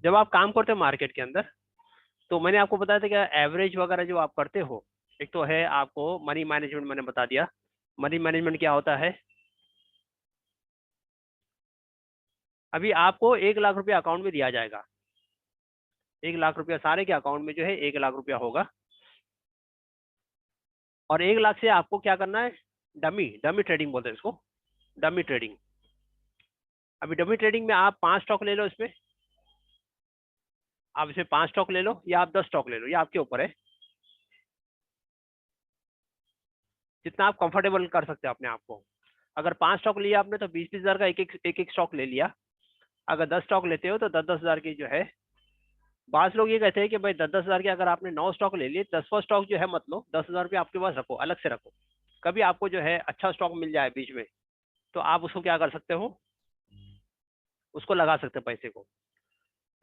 जब आप काम करते हो मार्केट के अंदर, तो मैंने आपको बताया था कि एवरेज वगैरह जो आप करते हो, एक तो है आपको मनी मैनेजमेंट, मैंने बता दिया। मनी मैनेजमेंट क्या होता है, अभी आपको 1 लाख रुपया अकाउंट में दिया जाएगा। 1 लाख रुपया सारे के अकाउंट में जो है 1 लाख रुपया होगा, और 1 लाख से आपको क्या करना है, डमी डमी ट्रेडिंग बोलते हैं इसको, डमी ट्रेडिंग। अभी डमी ट्रेडिंग में आप 5 स्टॉक ले लो इसमें, आप इसमें 5 स्टॉक ले लो या आप 10 स्टॉक ले लो, ये आपके ऊपर है, जितना आप कंफर्टेबल कर सकते हो अपने आप को। अगर 5 स्टॉक लिया आपने तो 20-20 हजार का एक एक स्टॉक ले लिया। अगर 10 स्टॉक लेते हो तो 10-10 हजार की जो है, बास लोग ये कहते हैं कि भाई 10-10 हजार के अगर आपने 9 स्टॉक ले लिए, 10वां स्टॉक जो है मत लो, 10 हजार रुपये आपके पास रखो, अलग से रखो। कभी आपको जो है अच्छा स्टॉक मिल जाए बीच में, तो आप उसको क्या कर सकते हो, उसको लगा सकते हो पैसे को।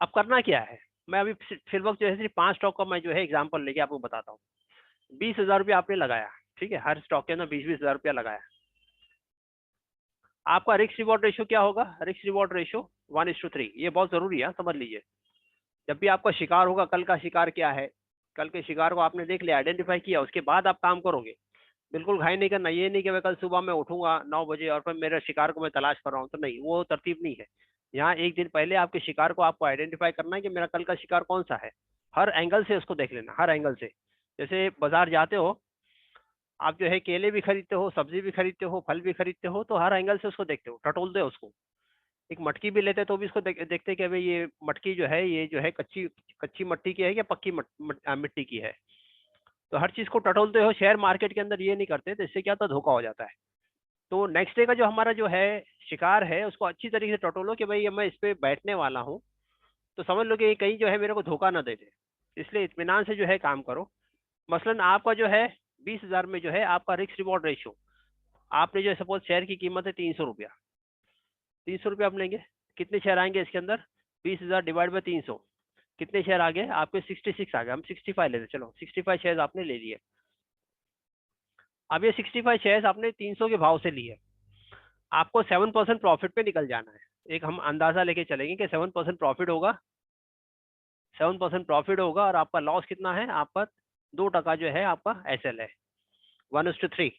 अब करना क्या है, मैं अभी फिर वक्त जो है सिर्फ 5 स्टॉक का मैं जो है एग्जाम्पल लेके आपको बताता हूँ। 20 हजार रुपया आपने लगाया, ठीक है, हर स्टॉक के अंदर 20-20 हजार रुपया लगाया। आपका रिस्क रिवॉर्ड रेशियो क्या होगा, रिस्क रिवॉर्ड रेशियो 1:3। ये बहुत जरूरी है, समझ लीजिए। जब भी आपका शिकार होगा, कल का शिकार क्या है, कल के शिकार को आपने देख लिया, आइडेंटिफाई किया, उसके बाद आप काम करोगे। बिल्कुल घाई नहीं करना, ये नहीं कि मैं कल सुबह मैं उठूंगा 9 बजे और फिर मेरे शिकार को मैं तलाश कर रहा हूँ, तो नहीं, वो तरतीब नहीं है। यहाँ एक दिन पहले आपके शिकार को आपको आइडेंटिफाई करना है कि मेरा कल का शिकार कौन सा है। हर एंगल से उसको देख लेना, हर एंगल से। जैसे बाजार जाते हो, आप जो है केले भी खरीदते हो, सब्जी भी खरीदते हो, फल भी खरीदते हो, तो हर एंगल से उसको देखते हो, टटोलते हो उसको। एक मटकी भी लेते तो भी इसको देखते कि भाई ये मटकी जो है, ये जो है कच्ची कच्ची मट्टी की है या पक्की मिट्टी की है। तो हर चीज को टटोलते हो। शेयर मार्केट के अंदर ये नहीं करते, तो इससे क्या होता है, धोखा हो जाता है। तो नेक्स्ट डे का जो हमारा जो है शिकार है, उसको अच्छी तरीके से टटोलो कि भाई ये मैं इस पे बैठने वाला हूँ, तो समझ लो कि कहीं जो है मेरे को धोखा ना दे दे। इसलिए इत्मीनान से जो है काम करो। मसलन आपका जो है 20 हजार में जो है आपका रिस्क रिवॉर्ड रेशियो, आपने जो सपोज शेयर की कीमत है 300 रुपया, 300 रुपया आप लेंगे, कितने शेयर आएंगे इसके अंदर, 20 हजार डिवाइड बाई 300, कितने शेयर आ गए आपके, 66 आ गए। हम 65 लेते, चलो 65 शेयर आपने ले लिए। अब ये 65 शेयर आपने 300 के भाव से लिए, आपको 7% प्रॉफिट पे निकल जाना है। एक हम अंदाजा लेके चलेंगे कि 7% प्रॉफिट होगा, 7% प्रॉफिट होगा, और आपका लॉस कितना है, आपका 2% जो है आपका एसएल है, 1:3।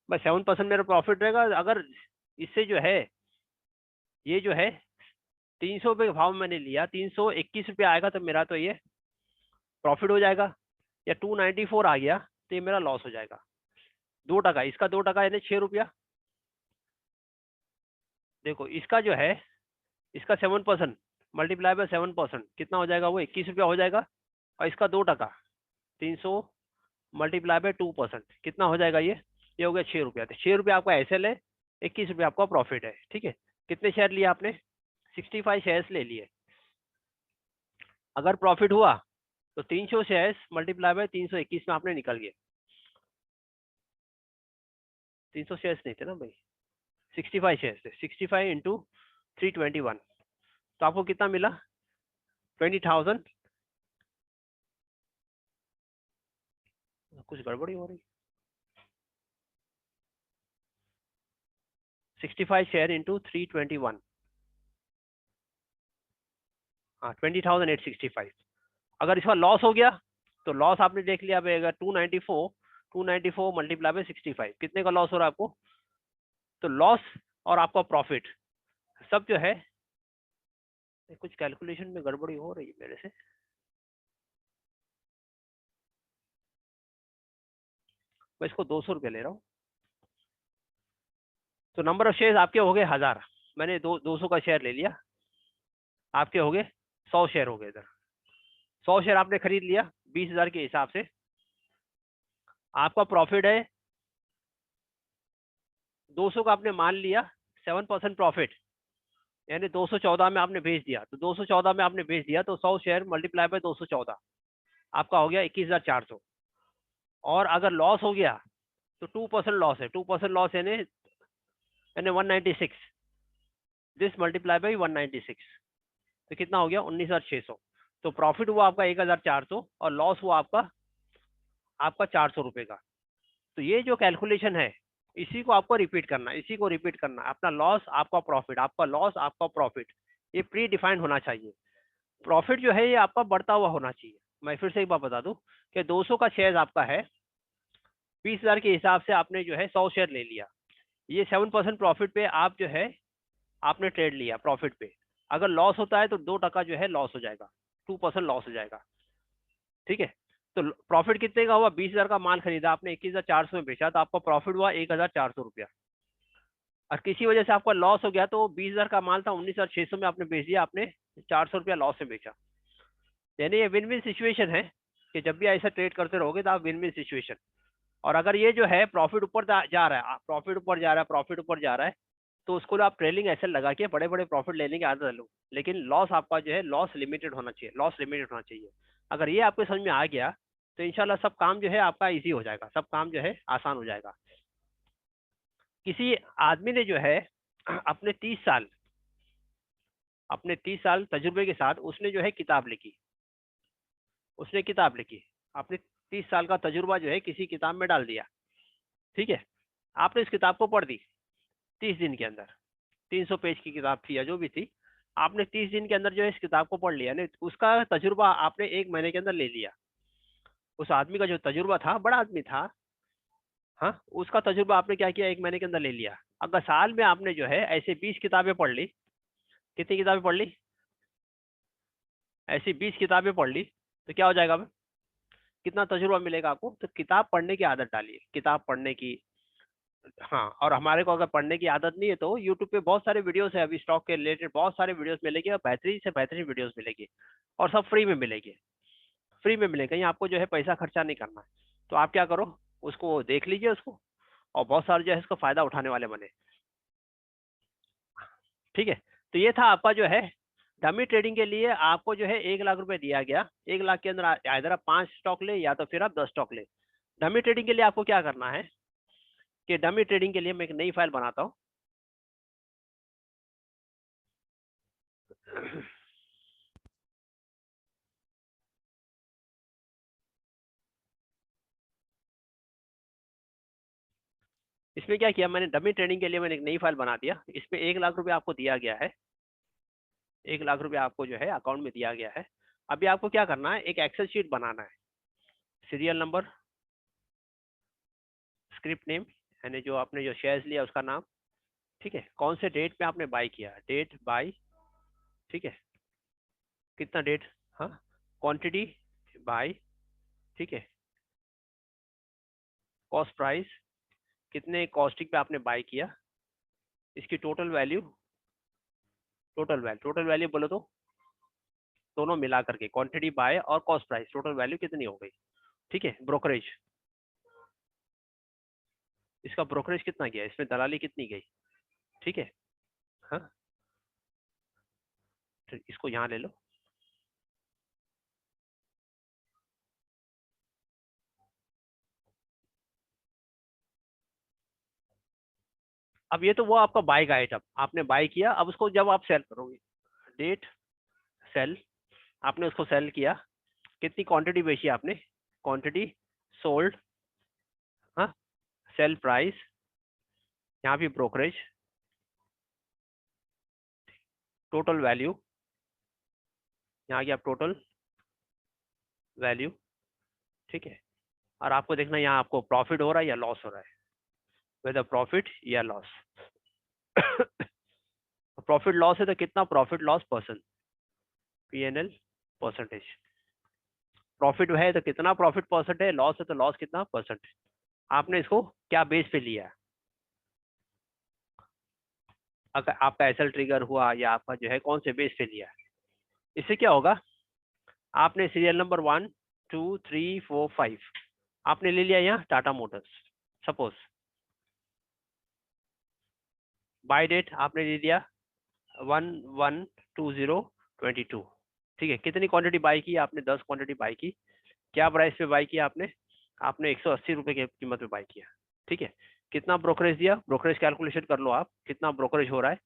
बस 7% मेरा प्रॉफिट रहेगा। अगर इससे जो है, ये जो है 300 रुपये के भाव मैंने लिया, 321 रुपये आएगा तो मेरा तो ये प्रॉफिट हो जाएगा, या 294 आ गया तो ये मेरा लॉस हो जाएगा। 2%, इसका 2% यानी 6 रुपया। देखो इसका जो है, इसका 7% मल्टीप्लाई बाय 7% कितना हो जाएगा, वो 21 रुपया हो जाएगा। और इसका 2%, 300 मल्टीप्लाई बाय 2% कितना हो जाएगा, ये हो गया 6 रुपया। तो 6 रुपया आपका एसएल है, 21 रुपया आपका प्रॉफिट है, ठीक है। कितने शेयर लिए आपने, 65 शेयर्स ले लिए। अगर प्रॉफिट हुआ तो 300 शेयर्स मल्टीप्लाई बाय 321 में आपने निकल गए। 300 शेयर्स नहीं थे ना भाई, 65 शेयर्स थे, 65 इंटू 321, तो आपको कितना मिला, 20,000। कुछ गड़बड़ी हो रही, 65 शेयर इंटू 321, हाँ 20,865। अगर इसका लॉस हो गया तो लॉस आपने देख लिया भाई, अगर 294 मल्टीप्लाई बाय 65 कितने का लॉस हो रहा है आपको। तो लॉस और आपका प्रॉफिट सब जो है, कुछ कैलकुलेशन में गड़बड़ी हो रही है मेरे से। मैं इसको 200 रुपये ले रहा हूँ। तो नंबर ऑफ शेयर आपके हो गए 1000, मैंने 200 का शेयर ले लिया, आपके हो गए 100 शेयर हो गए इधर। 100 शेयर आपने खरीद लिया 20 हजार के हिसाब से, आपका प्रॉफिट है 200 का, आपने मान लिया 7% प्रॉफिट, यानी 214 में आपने भेज दिया। तो 214 में आपने भेज दिया तो 100 शेयर मल्टीप्लाई बाय 214 आपका हो गया 21,400। और अगर लॉस हो गया तो 2% लॉस है, 2% लॉस यानी 196, दिस मल्टीप्लाई बाई 196, तो कितना हो गया 19,600। तो प्रॉफिट हुआ आपका 1,400 और लॉस हुआ आपका 400 रुपये का। तो ये जो कैलकुलेशन है, इसी को आपको रिपीट करना, इसी को रिपीट करना, अपना लॉस आपका प्रॉफिट, आपका लॉस आपका प्रॉफिट, ये प्री डिफाइंड होना चाहिए। प्रॉफिट जो है ये आपका बढ़ता हुआ होना चाहिए। मैं फिर से एक बार बता दूं कि 200 का शेयर आपका है, 20,000 के हिसाब से आपने जो है 100 शेयर ले लिया, ये 7% प्रॉफिट पे आप जो है आपने ट्रेड लिया प्रॉफिट पे। अगर लॉस होता है तो 2% जो है लॉस हो जाएगा, 2% लॉस हो जाएगा, ठीक है। तो प्रॉफिट कितने का हुआ? 20,000 का माल खरीदा आपने, 21,400 में बेचा, तो आपका प्रॉफिट हुआ 1,400 रुपया। और किसी वजह से आपका लॉस हो गया तो 20,000 का माल था, 19,600 में आपने बेच दिया, आपने 400 रुपया लॉस में बेचा। यानी ये विन विन सिचुएशन है कि जब भी ऐसा ट्रेड करते रहोगे तो आप विन विन सिचुएशन। और अगर ये जो है प्रॉफिट ऊपर जा रहा है, प्रॉफिट ऊपर जा रहा है, प्रॉफिट ऊपर जा रहा है, तो उसको आप ट्रेलिंग एसेट लगा के बड़े बड़े प्रॉफिट लेने की आदत लो। लेकिन लॉस आपका जो है लॉस लिमिटेड होना चाहिए, लॉस लिमिटेड होना चाहिए। अगर ये आपके समझ में आ गया तो इंशाल्लाह सब काम जो है आपका इजी हो जाएगा, सब काम जो है आसान हो जाएगा। किसी आदमी ने जो है अपने 30 साल तजुर्बे के साथ उसने जो है किताब लिखी, उसने किताब लिखी, अपने 30 साल का तजुर्बा जो है किसी किताब में डाल दिया, ठीक है। आपने इस किताब को पढ़ दी 30 दिन के अंदर, 300 पेज की किताब थी या जो भी थी, आपने 30 दिन के अंदर जो है इस किताब को पढ़ लिया, नहीं उसका तजुर्बा आपने 1 महीने के अंदर ले लिया। उस आदमी का जो तजुर्बा था, बड़ा आदमी था, हाँ, उसका तजुर्बा आपने क्या किया, 1 महीने के अंदर ले लिया। अगर साल में आपने जो है ऐसे 20 किताबें पढ़ ली, कितनी किताबें पढ़ ली? ऐसी 20 किताबें पढ़ ली तो क्या हो जाएगा? अब कितना तजुर्बा मिलेगा आपको? तो किताब पढ़ने की आदत डालिए, किताब पढ़ने की। हाँ, और हमारे को अगर पढ़ने की आदत नहीं है तो यूट्यूब पे बहुत सारे वीडियोस है, अभी स्टॉक के रिलेटेड बहुत सारे वीडियोस मिलेंगे, और बेहतरीन से बेहतरीन वीडियोस मिलेंगे, और सब फ्री में मिलेंगे, फ्री में मिलेंगे, कहीं आपको जो है पैसा खर्चा नहीं करना है। तो आप क्या करो, उसको देख लीजिए उसको, और बहुत सारे जो है इसका फायदा उठाने वाले बने, ठीक है। तो ये था आपका जो है डमी ट्रेडिंग के लिए आपको जो है 1 लाख रुपए दिया गया। 1 लाख के अंदर इधर आप 5 स्टॉक ले या तो फिर आप 10 स्टॉक ले। डमी ट्रेडिंग के लिए आपको क्या करना है कि डमी ट्रेडिंग के लिए मैं एक नई फाइल बनाता हूँ। इसमें क्या किया मैंने, डमी ट्रेडिंग के लिए मैंने एक नई फाइल बना दिया, इसमें 1 लाख रुपए आपको दिया गया है, 1 लाख रुपए आपको जो है अकाउंट में दिया गया है। अभी आपको क्या करना है, एक एक्सेल शीट बनाना है, सीरियल नंबर, स्क्रिप्ट नेम, यानी जो आपने जो शेयर्स लिया उसका नाम, ठीक है, कौन से डेट पे आपने बाय किया, डेट बाय, ठीक है, कितना डेट, हाँ, क्वांटिटी बाय, ठीक है, कॉस्ट प्राइस, कितने कॉस्टिंग पे आपने बाय किया, इसकी टोटल वैल्यू, टोटल वैल्यू बोलो तो दोनों मिला करके क्वांटिटी बाय और कॉस्ट प्राइस टोटल वैल्यू कितनी हो गई, ठीक है। ब्रोकरेज, इसका ब्रोकरेज कितना गया, इसमें दलाली कितनी गई, ठीक है, हाँ, तो इसको यहाँ ले लो। अब ये तो वो आपका बाय का आइटम आपने बाय किया, अब उसको जब आप सेल करोगे, डेट सेल, आपने उसको सेल किया, कितनी क्वांटिटी बेची आपने, क्वांटिटी सोल्ड, हाँ, सेल प्राइस, यहाँ भी ब्रोकरेज, टोटल वैल्यू, यहाँ की आप टोटल वैल्यू, ठीक है। और आपको देखना यहाँ आपको प्रॉफिट हो रहा है या लॉस हो रहा है, वेदर प्रॉफिट या लॉस। प्रॉफिट लॉस है तो कितना profit loss percent, PNL percentage, profit है तो कितना प्रॉफिट परसेंट है, लॉस है तो लॉस कितना परसेंट। आपने इसको क्या बेस पे लिया है, अगर आपका एसएल ट्रिगर हुआ या आपका जो है कौन से बेस पे लिया है। इससे क्या होगा, आपने सीरियल नंबर 1 2 3 4 5 आपने ले लिया यहाँ Tata motors, suppose by date आपने ले लिया 1/1/2022, ठीक है। कितनी क्वांटिटी बाई की आपने, 10 क्वांटिटी बाई की, क्या प्राइस पे बाई किया आपने, आपने 180 रुपए की कीमत पे बाई किया, ठीक है। कितना ब्रोकरेज दिया, ब्रोकरेज कैलकुलेशन कर लो आप, कितना ब्रोकरेज हो रहा है,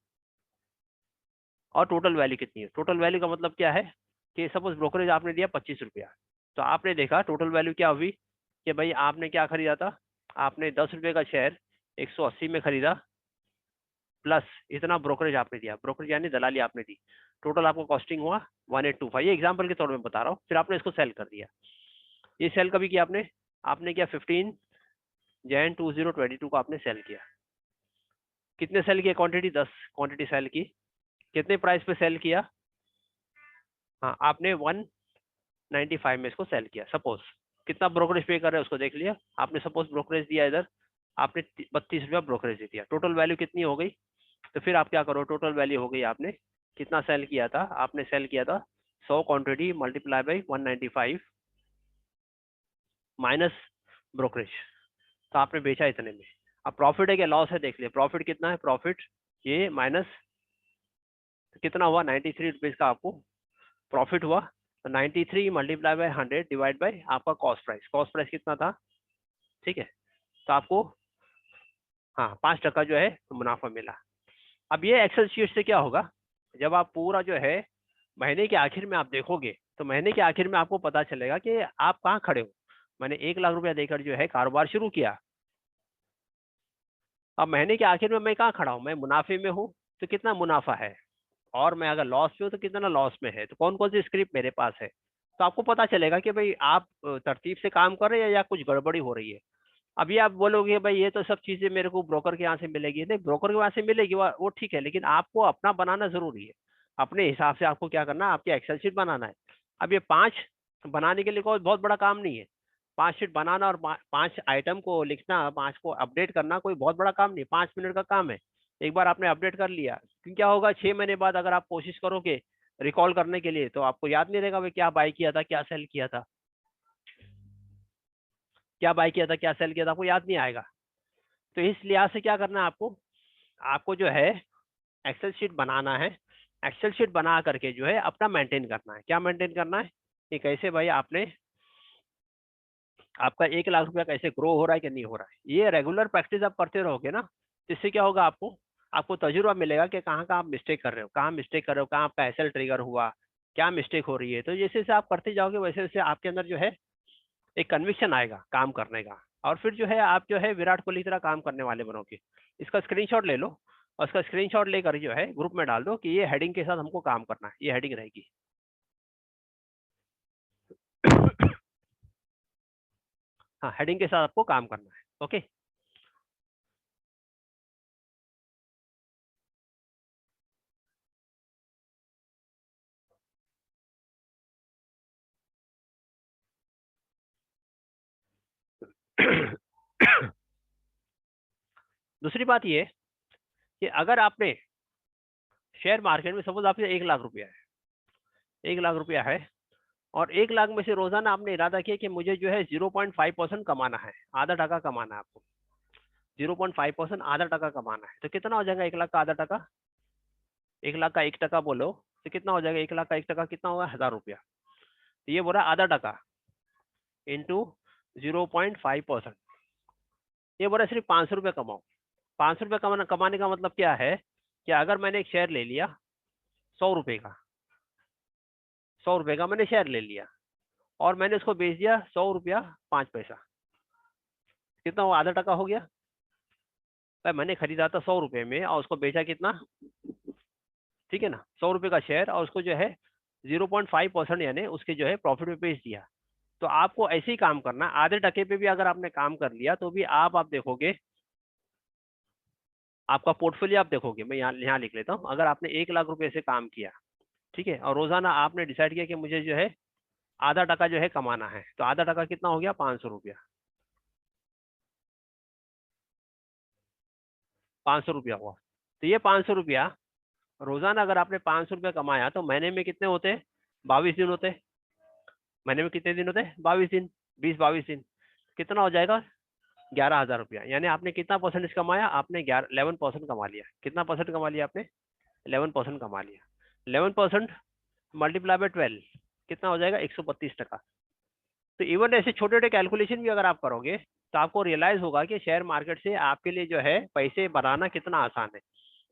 और टोटल वैल्यू कितनी है। टोटल वैल्यू का मतलब क्या है कि सपोज ब्रोकरेज आपने दिया 25 रुपया, तो आपने देखा टोटल वैल्यू क्या हुई कि भाई आपने क्या खरीदा था, आपने 10 रुपये का शेयर 180 में खरीदा, प्लस इतना ब्रोकरेज आपने दिया, ब्रोकरेज यानी दलाली आपने दी, टोटल आपको कॉस्टिंग हुआ 1825, ये एग्जाम्पल के तौर पे बता रहा हूँ। फिर आपने इसको सेल कर दिया, ये सेल कभी किया आपने किया 15 जैन 2022 को आपने सेल किया। कितने सेल किया? क्वांटिटी 10 क्वांटिटी सेल की। कितने प्राइस पे सेल किया? हाँ, आपने 195 में इसको सेल किया। सपोज कितना ब्रोकरेज पे कर रहे हैं उसको देख लिया आपने। सपोज ब्रोकरेज दिया इधर आपने 32 रुपया ब्रोकरेज दिया, टोटल वैल्यू कितनी हो गई? तो फिर आप क्या करो, टोटल वैल्यू हो गई आपने कितना सेल किया था? आपने सेल किया था 100 quantity multiply by 195 minus brokerage, तो आपने बेचा इतने में। अब प्रॉफिट है क्या लॉस है देख लिया। प्रॉफिट कितना है? प्रॉफिट ये माइनस कितना हुआ? 93 रुपीज का आपको प्रॉफिट हुआ। तो 93 मल्टीप्लाई बाई 100 डिवाइड बाई आपका कॉस्ट प्राइस। कॉस्ट प्राइस कितना था? ठीक है, तो आपको हाँ 5% जो है मुनाफा मिला। अब ये एक्सेल शीट से क्या होगा, जब आप पूरा जो है महीने के आखिर में आप देखोगे तो महीने के आखिर में आपको पता चलेगा कि आप कहाँ खड़े हो। मैंने 1 लाख रुपया देकर जो है कारोबार शुरू किया, अब महीने के आखिर में मैं कहाँ खड़ा हूँ? मैं मुनाफे में हूँ, तो कितना मुनाफा है, और मैं अगर लॉस में हूँ तो कितना लॉस में है, तो कौन कौन सी स्क्रिप्ट मेरे पास है। तो आपको पता चलेगा कि भाई आप तरतीब से काम कर रहे हैं या कुछ गड़बड़ी हो रही है। अभी आप बोलोगे भाई ये तो सब चीजें मेरे को ब्रोकर के यहाँ से मिलेगी, नहीं ब्रोकर के वहाँ से मिलेगी वो ठीक है, लेकिन आपको अपना बनाना जरूरी है। अपने हिसाब से आपको क्या करना है, आपकी एक्सेल शीट बनाना है। अब ये 5 बनाने के लिए कोई बहुत बड़ा काम नहीं है। 5 शीट बनाना और 5 आइटम को लिखना, 5 को अपडेट करना कोई बहुत बड़ा काम नहीं, 5 मिनट का काम है। एक बार आपने अपडेट कर लिया, क्योंकि क्या होगा 6 महीने बाद अगर आप कोशिश करोगे रिकॉल करने के लिए तो आपको याद नहीं रहेगा भाई क्या बाय किया था, क्या सेल किया था, क्या बाय किया था, क्या सेल किया था, आपको याद नहीं आएगा। तो इस लिहाज से क्या करना है आपको, आपको जो है एक्सेल शीट बनाना है। एक्सेल शीट बना करके जो है अपना मेंटेन करना है। क्या मेंटेन करना है कि कैसे भाई आपने आपका 1 लाख रुपया कैसे ग्रो हो रहा है कि नहीं हो रहा है। ये रेगुलर प्रैक्टिस आप करते रहोगे ना, तो इससे क्या होगा, आपको आपको तजुर्बा मिलेगा कि कहाँ कहाँ आप मिस्टेक कर रहे हो, कहाँ मिस्टेक कर रहे हो, कहाँ आपका एसएल ट्रिगर हुआ, क्या मिस्टेक हो रही है। तो जैसे जैसे आप करते जाओगे वैसे वैसे आपके अंदर जो है एक कन्विक्शन आएगा काम करने का, और फिर जो है आप जो है विराट कोहली की तरह काम करने वाले बनोगे। इसका स्क्रीनशॉट ले लो और उसका स्क्रीनशॉट लेकर जो है ग्रुप में डाल दो कि ये हेडिंग के साथ हमको काम करना है, ये हेडिंग रहेगी। हाँ, हेडिंग के साथ आपको काम करना है। ओके। दूसरी बात ये कि अगर आपने शेयर मार्केट में सपोज आपके 1 लाख रुपया है, 1 लाख रुपया है, और 1 लाख में से रोजाना आपने इरादा किया कि मुझे जो है 0.5% कमाना है, आधा टका कमाना है आपको, 0.5% आधा टका कमाना है। तो कितना हो जाएगा 1 लाख का आधा टका? 1 लाख का 1 टका बोलो तो कितना हो जाएगा? 1 लाख का 1 टका कितना होगा? 1000 रुपया। तो ये बोला आधा टका इंटू 0.5%, ये बोला सिर्फ 500 रुपया कमाओ। 500 रुपया कमाने का मतलब क्या है कि अगर मैंने एक शेयर ले लिया 100 रुपये का, 100 रुपये का मैंने शेयर ले लिया और मैंने उसको बेच दिया 100 रुपया 5 पैसा, कितना हुआ? आधा टका हो गया। भाई मैंने खरीदा था 100 रुपये में और उसको बेचा कितना? ठीक है ना, 100 रुपये का शेयर, और उसको जो है 0.5% यानी उसके जो है प्रॉफिट में बेच दिया। तो आपको ऐसे ही काम करना, आधे टके पे भी अगर आपने काम कर लिया तो भी आप देखोगे आपका पोर्टफोलियो आप देखोगे। मैं यहाँ लिख लेता हूँ, अगर आपने 1 लाख रुपए से काम किया, ठीक है, और रोजाना आपने डिसाइड किया कि मुझे जो है आधा टका जो है कमाना है, तो आधा टका कितना हो गया? 500 रुपया। 500 रुपया हुआ। तो ये 500 रुपया रोजाना अगर आपने 500 रुपया कमाया तो महीने में कितने होते? 22 दिन होते। महीने में कितने दिन होते? 22 दिन, 20-22 दिन, कितना हो जाएगा? 11,000 रुपया। यानी आपने कितना परसेंटेज कमाया? आपने 11% कमा लिया। कितना परसेंट कमा लिया आपने? 11% कमा लिया। 11% मल्टीप्लाई बाय 12 कितना हो जाएगा? 132 टका। तो इवन ऐसे छोटे छोटे कैलकुलेशन भी अगर आप करोगे तो आपको रियलाइज होगा कि शेयर मार्केट से आपके लिए जो है पैसे बनाना कितना आसान है,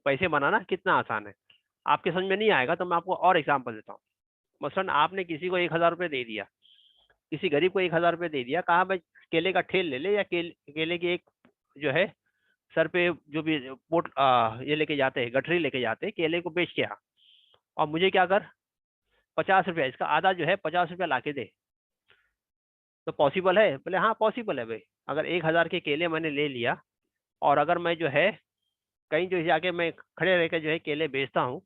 पैसे बनाना कितना आसान है। आपके समझ में नहीं आएगा तो मैं आपको और एग्जांपल देता हूँ। मसलन आपने किसी को 1,000 रुपये दे दिया, किसी गरीब को 1,000 रुपये दे दिया, कहा भाई केले का ठेल ले ले, या केले की एक जो है सर पे जो भी पोट ये लेके जाते हैं, गठरी लेके जाते हैं, केले को बेच के आ। और मुझे क्या कर 50 रुपया, इसका आधा जो है 50 रुपया ला के दे। तो पॉसिबल है? बोले हाँ पॉसिबल है भाई। अगर 1,000 के केले मैंने ले लिया और अगर मैं जो है कहीं जो जाके मैं खड़े रह के जो है केले बेचता हूँ,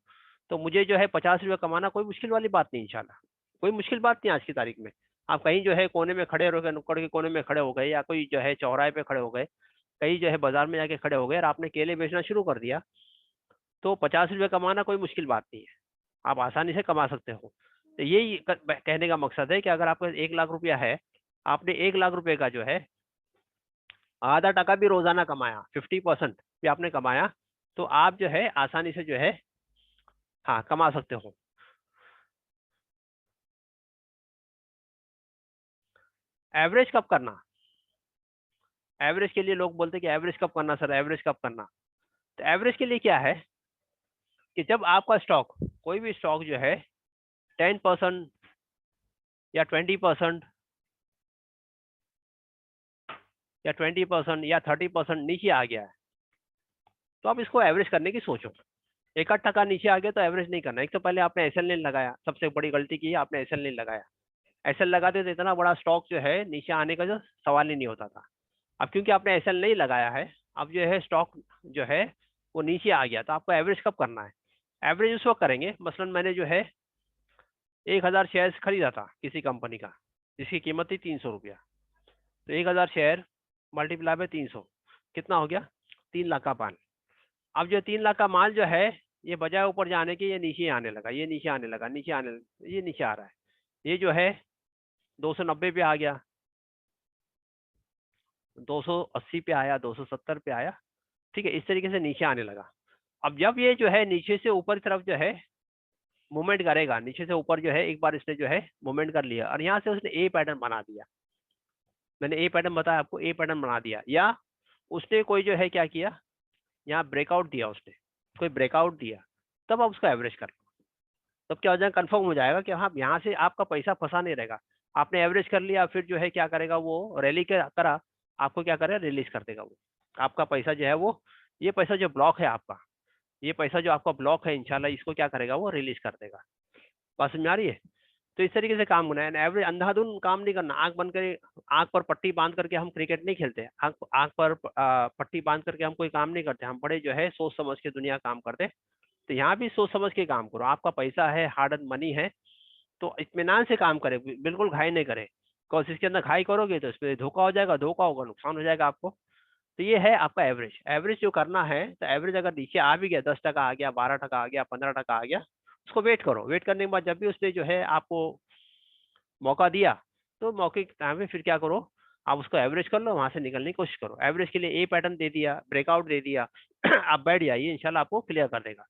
तो मुझे जो है 50 रुपया कमाना कोई मुश्किल वाली बात नहीं इंशाल्लाह। कोई मुश्किल बात नहीं आज की तारीख में। आप कहीं जो है कोने में खड़े रह गए, नुक्कड़ के कोने में खड़े हो गए, या कोई जो है चौराहे पे खड़े हो गए, कहीं जो है बाजार में जाके खड़े हो गए और आपने केले बेचना शुरू कर दिया, तो 50 रुपये कमाना कोई मुश्किल बात नहीं है। आप आसानी से कमा सकते हो। तो यही कहने का मकसद है कि अगर आपका 1,00,000 रुपया है, आपने 1,00,000 रुपये का जो है आधा टका भी रोजाना कमाया, 50% भी आपने कमाया, तो आप जो है आसानी से जो है हाँ कमा सकते हो। एवरेज कब करना? एवरेज के लिए लोग बोलते हैं कि एवरेज कब करना सर, एवरेज कब करना? तो एवरेज के लिए क्या है कि जब आपका स्टॉक, कोई भी स्टॉक जो है 10% या 20% या 20% या 30% नीचे आ गया है, तो आप इसको एवरेज करने की सोचो। 1,00,000 नीचे आ गया तो एवरेज नहीं करना। एक तो पहले आपने एसएल नहीं लगाया, सबसे बड़ी गलती की है आपने एसएल नहीं लगाया। एसएल लगाते तो इतना बड़ा स्टॉक जो है नीचे आने का जो सवाल ही नहीं होता था। अब क्योंकि आपने एसएल नहीं लगाया है, अब जो है स्टॉक जो है वो नीचे आ गया, तो आपको एवरेज कब करना है? एवरेज उस वक्त करेंगे, मसलन मैंने जो है 1,000 शेयर खरीदा था किसी कंपनी का, जिसकी कीमत थी 300 रुपया। तो 1,000 शेयर मल्टीप्लाई बाय 300 कितना हो गया? 3,00,000 का माल। अब जो 3,00,000 का माल जो है, ये बजाय ऊपर जाने के ये नीचे आने लगा, ये नीचे आने लगा, नीचे आने, ये नीचे आ रहा है। ये जो है 290 पे आ गया, 280 पे आया, 270 पे आया। ठीक है, इस तरीके से नीचे आने लगा। अब जब ये जो है नीचे से ऊपर की तरफ जो है मूवमेंट करेगा, नीचे से ऊपर जो है एक बार इसने जो है मूवमेंट कर लिया और यहाँ से उसने ए पैटर्न बना दिया। मैंने ए पैटर्न बताया आपको, ए पैटर्न बना दिया, या उसने कोई जो है क्या किया, यहाँ ब्रेकआउट दिया, उसने कोई ब्रेकआउट दिया, तब आप उसका एवरेज कर लो। तब क्या हो जाएगा, कंफर्म हो जाएगा कि हाँ यहाँ से आपका पैसा फंसा नहीं रहेगा। आपने एवरेज कर लिया, फिर जो है क्या करेगा वो, रैली करा, आपको क्या करेगा, रिलीज कर देगा वो आपका पैसा जो है वो, ये पैसा जो ब्लॉक है आपका, ये पैसा जो आपका ब्लॉक है इंशाल्लाह इसको क्या करेगा वो, रिलीज कर देगा। बात समझ आ रही है? तो इस तरीके से काम होना है। एवरेज अंधाधुन काम नहीं करना, आंख बंद कर, आंख पर पट्टी बांध करके हम क्रिकेट नहीं खेलते, आंख आंख पर पट्टी बांध करके हम कोई काम नहीं करते, हम बड़े जो है सोच समझ के दुनिया काम करते हैं। तो यहाँ भी सोच समझ के काम करो, आपका पैसा है, हार्ड अर्न मनी है, तो इत्मीनान से काम करें, बिल्कुल घाई नहीं करें। बिकॉज इसके अंदर घाई करोगे तो इसमें धोखा हो जाएगा, धोखा होगा नुकसान हो जाएगा आपको। तो ये है आपका एवरेज। एवरेज जो करना है, तो एवरेज अगर नीचे आ भी गया, 10% आ गया, 12% आ गया, 15% आ गया, उसको वेट करो। वेट करने के बाद जब भी उसने जो है आपको मौका दिया, तो मौके के टाइम पे फिर क्या करो, आप उसको एवरेज कर लो, वहां से निकलने की कोशिश करो। एवरेज के लिए ए पैटर्न दे दिया, ब्रेकआउट दे दिया आप बैठ जाइए, इंशाल्लाह आपको क्लियर कर देगा।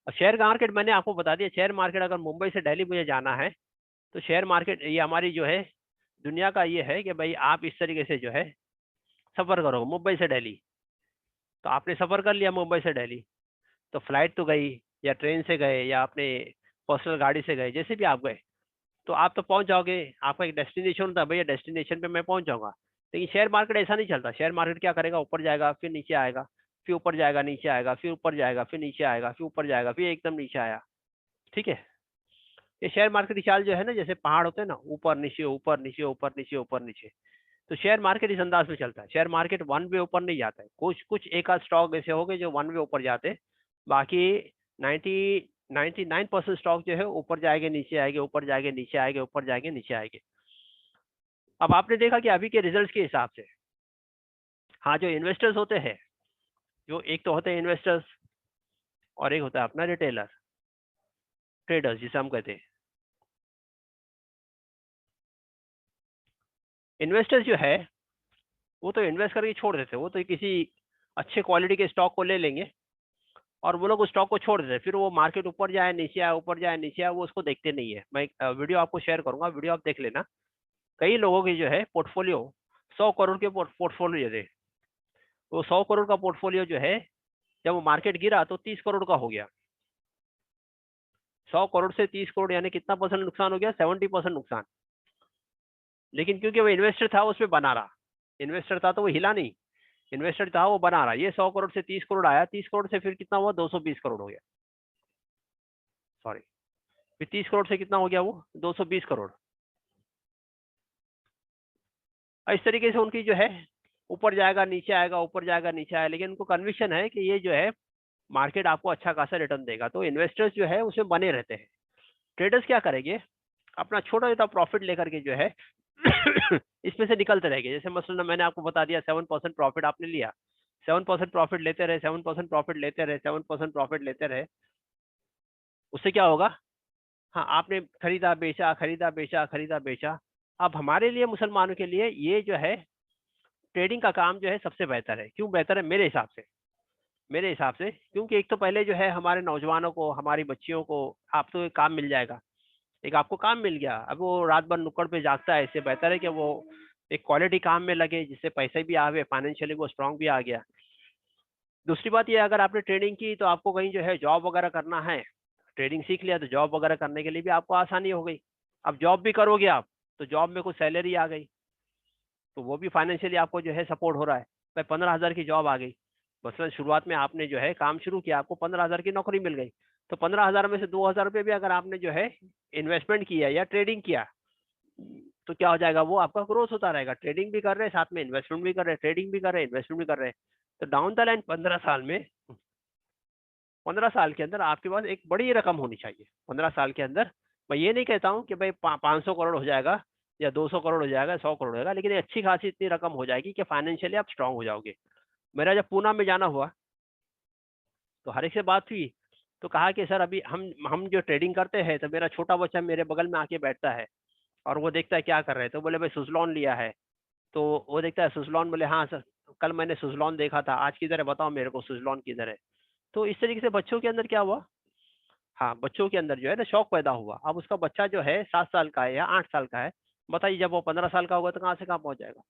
और शेयर मार्केट मैंने आपको बता दिया, शेयर मार्केट अगर मुंबई से दिल्ली मुझे जाना है, तो शेयर मार्केट ये हमारी जो है दुनिया का ये है कि भाई आप इस तरीके से जो है सफर करो मुंबई से दिल्ली। तो आपने सफर कर लिया मुंबई से दिल्ली, तो फ्लाइट तो गई, या ट्रेन से गए, या अपने पर्सनल गाड़ी से गए, जैसे भी आप गए, तो आप तो पहुंच जाओगे। आपका एक डेस्टिनेशन होता है, भैया डेस्टिनेशन पे मैं पहुंच जाऊंगा। लेकिन शेयर मार्केट ऐसा नहीं चलता। शेयर मार्केट क्या करेगा, ऊपर जाएगा फिर नीचे आएगा, फिर ऊपर जाएगा नीचे आएगा, फिर ऊपर जाएगा फिर नीचे आएगा, फिर ऊपर जाएगा फिर एकदम नीचे आया। ठीक है, ये शेयर मार्केट की चाल जो है ना, जैसे पहाड़ होते हैं ना, ऊपर नीचे ऊपर नीचे ऊपर नीचे ऊपर नीचे, तो शेयर मार्केट इस अंदाज में चलता है। शेयर मार्केट वन वे ऊपर नहीं जाता है। कुछ कुछ एक आध स्टॉक ऐसे हो गए जो वन वे ऊपर जाते हैं, बाकी 99% स्टॉक जो है ऊपर जाएंगे नीचे आएंगे, ऊपर जाएंगे नीचे आएंगे, ऊपर जाएंगे नीचे आएंगे। अब आपने देखा कि अभी के रिजल्ट्स के हिसाब से, हाँ जो इन्वेस्टर्स होते हैं, जो एक तो होते हैं इन्वेस्टर्स और एक होता है अपना रिटेलर, ट्रेडर्स जिसे हम कहते हैं। इन्वेस्टर्स जो है वो तो इन्वेस्ट करके छोड़ देते हैं, वो तो किसी अच्छे क्वालिटी के स्टॉक को ले लेंगे और वो लोग उस स्टॉक को छोड़ देते हैं। फिर वो मार्केट ऊपर जाए नीचे आए, ऊपर जाए नीचे आए, वो उसको देखते नहीं है। मैं एक वीडियो आपको शेयर करूंगा, वीडियो आप देख लेना। कई लोगों की जो है पोर्टफोलियो 100 करोड़ के पोर्टफोलियो थे, वो 100 करोड़ का पोर्टफोलियो जो है जब वो मार्केट गिरा तो 30 करोड़ का हो गया। 100 करोड़ से 30 करोड़ यानी कितना परसेंट नुकसान हो गया, 70% नुकसान। लेकिन क्योंकि वो इन्वेस्टर था उसमें बना रहा, इन्वेस्टर था तो वो हिला नहीं, इन्वेस्टर था वो बना रहा। ये 100 करोड़ से 30 करोड़ आया, 30 करोड़ से फिर कितना हुआ, 220 करोड़ हो गया। सॉरी, फिर 30 करोड़ से कितना हो गया वो 220 करोड़। और इस तरीके से उनकी जो है ऊपर जाएगा नीचे आएगा, ऊपर जाएगा नीचे आएगा, लेकिन उनको कन्विक्शन है कि ये जो है मार्केट आपको अच्छा खासा रिटर्न देगा, तो इन्वेस्टर्स जो है उसमें बने रहते हैं। ट्रेडर्स क्या करेंगे, अपना छोटा छोटा प्रॉफिट लेकर के जो है इसमें से निकलते रहेंगे। जैसे मसलन मैंने आपको बता दिया 7% प्रॉफिट आपने लिया, 7% प्रॉफिट लेते रहे, 7% प्रॉफिट लेते रहे, 7% प्रॉफिट लेते रहे, उससे क्या होगा, हाँ आपने खरीदा बेचा खरीदा बेचा खरीदा बेचा। अब हमारे लिए मुसलमानों के लिए ये जो है ट्रेडिंग का काम जो है सबसे बेहतर है। क्यों बेहतर है मेरे हिसाब से? मेरे हिसाब से क्योंकि एक तो पहले जो है हमारे नौजवानों को, हमारी बच्चियों को आप तो एक काम मिल जाएगा, एक आपको काम मिल गया, अब वो रात भर नुक्कड़ पे जागता है, इससे बेहतर है कि वो एक क्वालिटी काम में लगे जिससे पैसे भी आ गए, फाइनेंशियली वो स्ट्रांग भी आ गया। दूसरी बात ये, अगर आपने ट्रेडिंग की तो आपको कहीं जो है जॉब वगैरह करना है, ट्रेडिंग सीख लिया तो जॉब वगैरह करने के लिए भी आपको आसानी हो गई। अब जॉब भी करोगे आप तो जॉब में कुछ सैलरी आ गई, तो वो भी फाइनेंशियली आपको जो है सपोर्ट हो रहा है। भाई 15,000 की जॉब आ गई, मसलन शुरुआत में आपने जो है काम शुरू किया, आपको 15,000 की नौकरी मिल गई, तो 15,000 में से 2,000 रुपये भी अगर आपने जो है इन्वेस्टमेंट किया या ट्रेडिंग किया, तो क्या हो जाएगा, वो आपका ग्रोथ होता रहेगा। ट्रेडिंग भी कर रहे हैं, साथ में इन्वेस्टमेंट भी कर रहे हैं, ट्रेडिंग भी कर रहे हैं, इन्वेस्टमेंट भी कर रहे हैं। तो डाउन द लाइन 15 साल में, 15 साल के अंदर आपके पास एक बड़ी रकम होनी चाहिए। 15 साल के अंदर मैं ये नहीं कहता हूँ कि भाई 500 करोड़ हो जाएगा या 200 करोड़ हो जाएगा, 100 करोड़ हो जाएगा, लेकिन अच्छी खासी इतनी रकम हो जाएगी कि फाइनेंशियली आप स्ट्रांग हो जाओगे। मेरा जब पूना में जाना हुआ तो हर एक से बात हुई, तो कहा कि सर अभी हम जो ट्रेडिंग करते हैं, तो मेरा छोटा बच्चा मेरे बगल में आके बैठता है और वो देखता है क्या कर रहे हैं, तो बोले भाई सुजलॉन लिया है। तो वो देखता है सुजलॉन, बोले हाँ सर कल मैंने सुजलॉन देखा था, आज किधर है बताओ मेरे को सुजलॉन किधर है। तो इस तरीके से बच्चों के अंदर क्या हुआ, हाँ बच्चों के अंदर जो है ना शौक पैदा हुआ। अब उसका बच्चा जो है 7 साल का है या 8 साल का है, बताइए जब वो 15 साल का होगा तो कहाँ से कहाँ पहुंच जाएगा,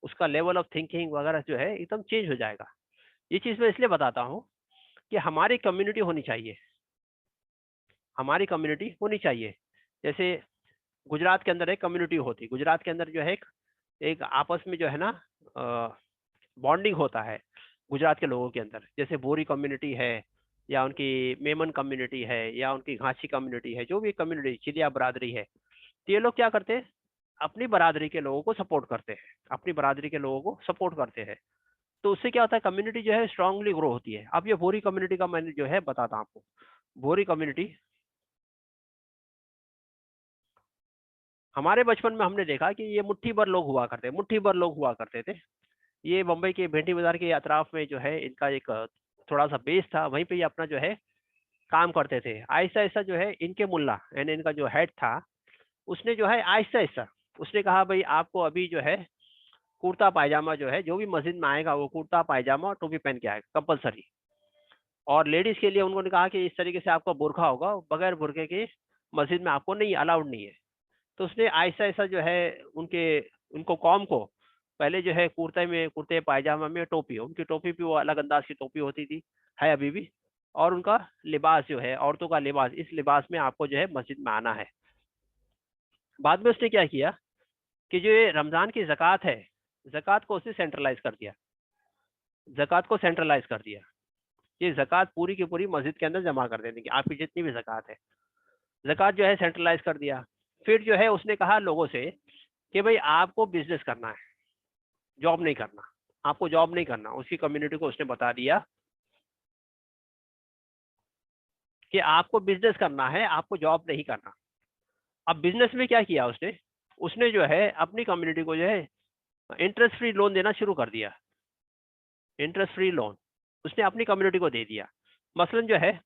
उसका लेवल ऑफ थिंकिंग वगैरह जो है एकदम चेंज हो जाएगा। ये चीज़ मैं इसलिए बताता हूँ कि हमारी कम्युनिटी होनी चाहिए, हमारी कम्युनिटी होनी चाहिए। जैसे गुजरात के अंदर एक कम्युनिटी होती, गुजरात के अंदर जो है एक आपस में जो है ना बॉन्डिंग होता है गुजरात के लोगों के अंदर। जैसे बोरी कम्युनिटी है या उनकी मेमन कम्युनिटी है या उनकी घासी कम्युनिटी है, जो भी कम्युनिटी चिलिया बरादरी है, तो ये लोग क्या करते हैं, अपनी बरादरी के लोगों को सपोर्ट करते हैं, अपनी बरादरी के लोगों को सपोर्ट करते हैं। तो उससे क्या होता है, कम्युनिटी जो है स्ट्रांगली ग्रो होती है। अब ये बोरी कम्युनिटी का मैंने जो है बताता हूँ आपको। बोरी कम्युनिटी, हमारे बचपन में हमने देखा कि ये मुट्ठी भर लोग हुआ करते, मुट्ठी भर लोग हुआ करते थे। ये मुंबई के भेंडी बाजार के अतराफ में जो है इनका एक थोड़ा सा बेस था, वहीं पे ये अपना जो है काम करते थे। आहिस्ता आहिस्ता जो है इनके मुल्ला यानी इनका जो हेड था, उसने जो है आहिस्ता आहिस्ता उसने कहा भाई आपको अभी जो है कुर्ता पायजामा जो है, जो भी मस्जिद में आएगा वो कुर्ता पायजामा और टोपी पहन के आएगा कंपलसरी। और लेडीज के लिए उन्होंने कहा कि इस तरीके से आपका बुरखा होगा, बगैर बुरखे के मस्जिद में आपको नहीं अलाउड नहीं है। तो उसने आहिस्ता आहिस्ता जो है उनके उनको कौम को पहले जो है कुर्ते में, कुर्ते पायजामा में टोपी, उनकी टोपी भी वो अलग अंदाज की टोपी होती थी, है अभी भी। और उनका लिबास जो है, औरतों का लिबास, इस लिबास में आपको जो है मस्जिद में आना है। बाद में उसने क्या किया कि जो ये रमजान की जक़ात है, जक़ात को उसने सेंट्रलाइज कर दिया, जक़ात को सेंट्रलाइज कर दिया। ये जक़ात पूरी की पूरी मस्जिद के अंदर जमा कर देने की, आपकी जितनी भी जक़ात है, जक़ात जो है सेंट्रलाइज कर दिया। फिर जो है उसने कहा लोगों से कि भाई आपको बिजनेस करना है, जॉब नहीं करना, आपको जॉब नहीं करना। उसकी कम्युनिटी को उसने बता दिया कि आपको बिजनेस करना है, आपको जॉब नहीं करना। अब बिजनेस में क्या किया उसने, उसने जो है अपनी कम्युनिटी को जो है इंटरेस्ट फ्री लोन देना शुरू कर दिया। इंटरेस्ट फ्री लोन उसने अपनी कम्युनिटी को दे दिया। मसलन जो है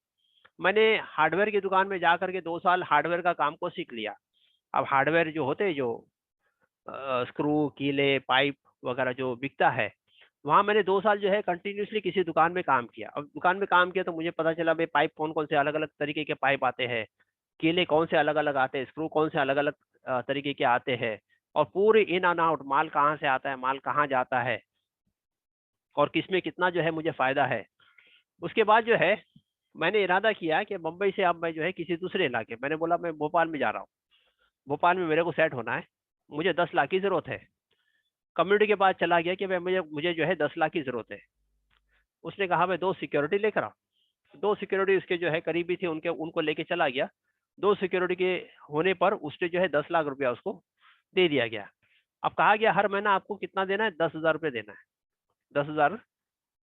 मैंने हार्डवेयर की दुकान में जा करके 2 साल हार्डवेयर का काम को सीख लिया। अब हार्डवेयर जो होते हैं, जो स्क्रू कीले पाइप वगैरह जो बिकता है, वहाँ मैंने 2 साल जो है कंटिन्यूसली किसी दुकान में काम किया। अब दुकान में काम किया तो मुझे पता चला भाई पाइप कौन कौन से अलग अलग तरीके के पाइप आते हैं, कीले कौन से अलग अलग आते हैं, स्क्रू कौन से अलग अलग तरीके के आते हैं, और पूरे इन एंड आउट माल कहाँ से आता है, माल कहाँ जाता है, और किसमें कितना जो है मुझे फायदा है। उसके बाद जो है मैंने इरादा किया कि मुंबई से अब मैं जो है किसी दूसरे इलाके, मैंने बोला मैं भोपाल में जा रहा हूँ, भोपाल में मेरे को सेट होना है, मुझे 10 लाख की जरूरत है। कम्युनिटी के पास चला गया कि भाई मुझे मुझे जो है 10 लाख की जरूरत है। उसने कहा भाई 2 सिक्योरिटी लेकर आओ। 2 सिक्योरिटी उसके जो है करीबी थे, उनको लेके चला गया। 2 सिक्योरिटी के होने पर उसने जो है 10 लाख रुपया उसको दे दिया गया। अब कहा गया हर महीना आपको कितना देना है, 10,000 रुपये देना है। 10,000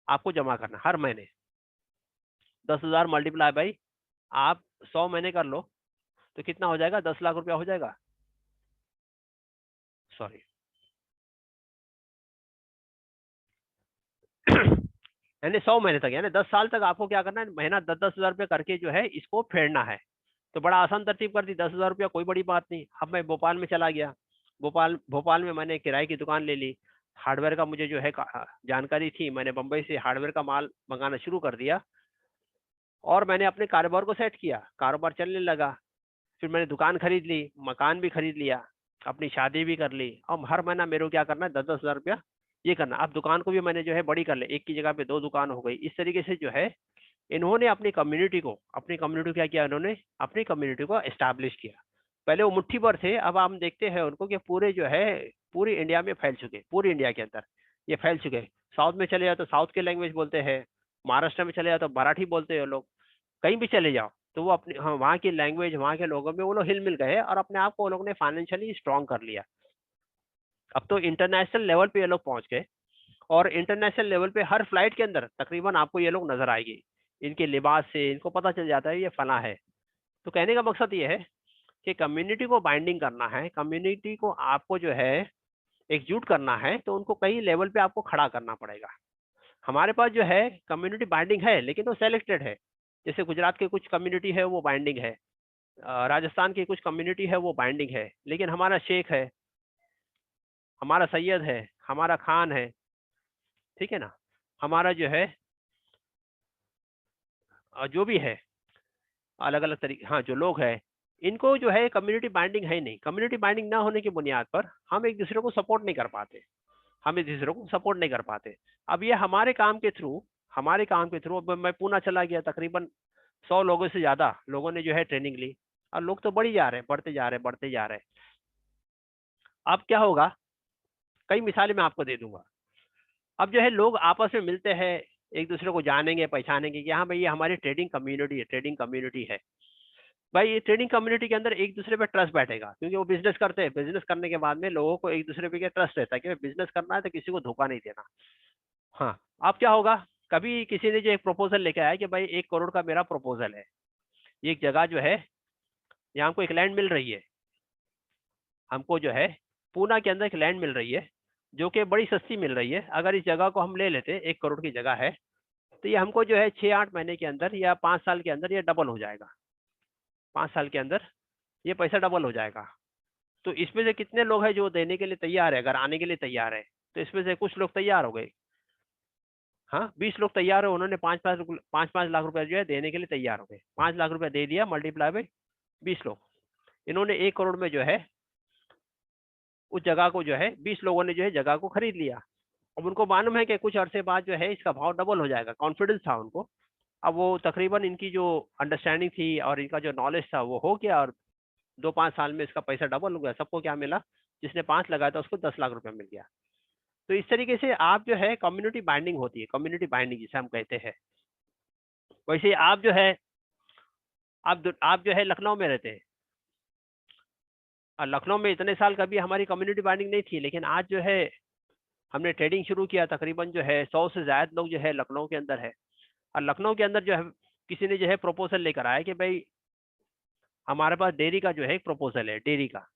आपको जमा करना हर महीने। 10,000 मल्टीप्लाई बाई आप 100 महीने कर लो तो कितना हो जाएगा, 10 लाख रुपया हो जाएगा। सॉरी यानी 100 महीने तक, यानी 10 साल तक आपको क्या करना है, महीना 10-10 हजार रुपये करके जो है इसको फेरना है। तो बड़ा आसान तरतीब कर दी, 10,000 रुपया कोई बड़ी बात नहीं। अब मैं भोपाल में चला गया, भोपाल में मैंने किराए की दुकान ले ली। हार्डवेयर का मुझे जो है जानकारी थी, मैंने बंबई से हार्डवेयर का माल मंगाना शुरू कर दिया और मैंने अपने कारोबार को सेट किया, कारोबार चलने लगा। फिर मैंने दुकान खरीद ली, मकान भी खरीद लिया, अपनी शादी भी कर ली। अब हर महीना मेरे को क्या करना है, 10-10 हजार रुपया ये करना। अब दुकान को भी मैंने जो है बड़ी कर ली, एक की जगह पे 2 दुकान हो गई। इस तरीके से जो है इन्होंने अपनी कम्युनिटी क्या किया, इन्होंने अपनी कम्युनिटी को एस्टैब्लिश किया। पहले वो मुट्ठी भर थे, अब हम देखते हैं उनको कि पूरे जो है पूरी इंडिया में फैल चुके, पूरी इंडिया के अंदर ये फैल चुके। साउथ में चले जाओ तो साउथ के लैंग्वेज बोलते हैं, महाराष्ट्र में चले जाओ तो मराठी बोलते हैं लोग, कहीं भी चले जाओ तो वो अपने, हाँ, वहाँ की लैंग्वेज, वहाँ के लोगों में वो लोग हिल मिल गए और अपने आप को वो लोग ने फाइनेंशियली स्ट्रॉन्ग कर लिया। अब तो इंटरनेशनल लेवल पे ये लोग पहुंच गए और इंटरनेशनल लेवल पे हर फ्लाइट के अंदर तकरीबन आपको ये लोग नजर आएगी। इनके लिबास से इनको पता चल जाता है ये फला है। तो कहने का मकसद ये है कि कम्युनिटी को बाइंडिंग करना है, कम्युनिटी को आपको जो है एकजुट करना है, तो उनको कई लेवल पे आपको खड़ा करना पड़ेगा। हमारे पास जो है कम्युनिटी बाइंडिंग है लेकिन वो सेलेक्टेड है। जैसे गुजरात की कुछ कम्युनिटी है वो बाइंडिंग है, राजस्थान की कुछ कम्युनिटी है वो बाइंडिंग है, लेकिन हमारा शेख है, हमारा सैयद है, हमारा खान है, ठीक है ना, हमारा जो है जो भी है अलग अलग तरीके, हाँ, जो लोग हैं इनको जो है कम्युनिटी बाइंडिंग है ही नहीं। कम्युनिटी बाइंडिंग ना होने की बुनियाद पर हम एक दूसरे को सपोर्ट नहीं कर पाते, हम एक दूसरे को सपोर्ट नहीं कर पाते। अब ये हमारे काम के थ्रू, अब मैं पूना चला गया, तकरीबन 100 लोगों से ज्यादा लोगों ने जो है ट्रेनिंग ली और लोग तो बढ़ी जा रहे हैं, बढ़ते जा रहे हैं, बढ़ते जा रहे हैं। अब क्या होगा, कई मिसालें मैं आपको दे दूंगा। अब जो है लोग आपस में मिलते हैं, एक दूसरे को जानेंगे, पहचानेंगे कि हाँ भाई ये हमारी ट्रेडिंग कम्युनिटी है, ट्रेडिंग कम्युनिटी है। भाई ये ट्रेडिंग कम्युनिटी के अंदर एक दूसरे पे ट्रस्ट बैठेगा, क्योंकि वो बिजनेस करते हैं। बिजनेस करने के बाद में लोगों को एक दूसरे पे क्या ट्रस्ट रहता है कि बिजनेस करना है तो किसी को धोखा नहीं देना। हाँ, अब क्या होगा, कभी किसी ने जो एक प्रपोजल लेके आया कि भाई 1 करोड़ का मेरा प्रपोजल है, ये एक जगह जो है यहाँ हमको एक लैंड मिल रही है, हमको जो है पूना के अंदर एक लैंड मिल रही है जो कि बड़ी सस्ती मिल रही है। अगर इस जगह को हम ले लेते, 1 करोड़ की जगह है, तो ये हमको जो है 6-8 महीने के अंदर या 5 साल के अंदर ये डबल हो जाएगा। 5 साल के अंदर ये पैसा डबल हो जाएगा। तो इसमें से कितने लोग हैं जो देने के लिए तैयार है, अगर आने के लिए तैयार है? तो इसमें से कुछ लोग तैयार हो गए, हाँ, 20 लोग तैयार हो, उन्होंने 5-5 लाख रुपए जो है देने के लिए तैयार हो गए। 5 लाख रुपया दे दिया, मल्टीप्लाई बाई 20 लोग, इन्होंने 1 करोड़ में जो है उस जगह को जो है 20 लोगों ने जो है जगह को खरीद लिया। अब उनको मालूम है कि कुछ अरसे बाद जो है इसका भाव डबल हो जाएगा, कॉन्फिडेंस था उनको। अब वो तकरीबन इनकी जो अंडरस्टैंडिंग थी और इनका जो नॉलेज था वो हो गया और 2-5 साल में इसका पैसा डबल हो गया। सबको क्या मिला, जिसने 5 लगाया था उसको 10 लाख रुपया मिल गया। तो इस तरीके से आप जो है कम्युनिटी बाइंडिंग होती है, कम्युनिटी बाइंडिंग जिसे हम कहते हैं। वैसे ही आप जो है आप जो है लखनऊ में रहते हैं और लखनऊ में इतने साल कभी हमारी कम्युनिटी बाइंडिंग नहीं थी, लेकिन आज जो है हमने ट्रेडिंग शुरू किया, तकरीबन जो है 100 से ज्यादा लोग जो है लखनऊ के अंदर है। और लखनऊ के अंदर जो है किसी ने जो है प्रपोजल लेकर आया कि भाई हमारे पास डेयरी का जो है एक प्रपोजल है, डेयरी का,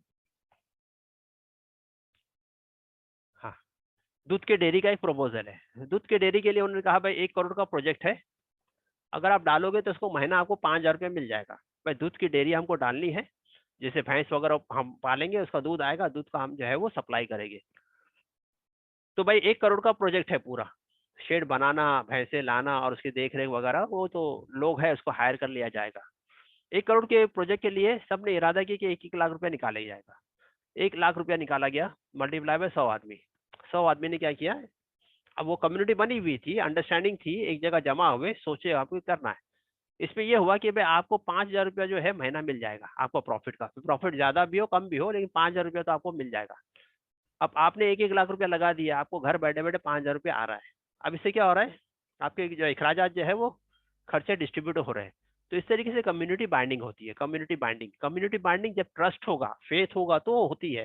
हाँ, दूध के डेयरी का एक प्रपोजल है। दूध के डेयरी के लिए उन्होंने कहा भाई 1 करोड़ का प्रोजेक्ट है, अगर आप डालोगे तो उसको महीना आपको 5,000 रुपये मिल जाएगा। भाई दूध की डेयरी हमको डालनी है, जैसे भैंस वगैरह हम पालेंगे, उसका दूध आएगा, दूध का हम जो है वो सप्लाई करेंगे। तो भाई 1 करोड़ का प्रोजेक्ट है पूरा, शेड बनाना, भैंसे लाना और उसकी देख रेख वगैरह, वो तो लोग है उसको हायर कर लिया जाएगा। 1 करोड़ के प्रोजेक्ट के लिए सबने इरादा किया कि 1-1 लाख रुपया निकाला ही जाएगा। 1 लाख रुपया निकाला गया, मल्टीप्लाई बाय 100 आदमी। 100 आदमी ने क्या किया, अब वो कम्युनिटी बनी हुई थी, अंडरस्टैंडिंग थी, एक जगह जमा हुए, सोचे आपको करना है। इसमें ये हुआ कि भाई आपको 5,000 रुपया जो है महीना मिल जाएगा आपको प्रॉफिट का, प्रॉफिट ज्यादा भी हो कम भी हो, लेकिन 5,000 रुपया तो आपको मिल जाएगा। अब आपने 1-1 लाख रुपया लगा दिया, आपको घर बैठे बैठे 5,000 रुपया आ रहा है। अब इससे क्या हो रहा है, आपके जो अखराजात जो है वो खर्चे डिस्ट्रीब्यूट हो रहे हैं। तो इस तरीके से कम्युनिटी बाइंडिंग होती है। कम्युनिटी बाइंडिंग जब ट्रस्ट होगा, फेथ होगा तो होती है।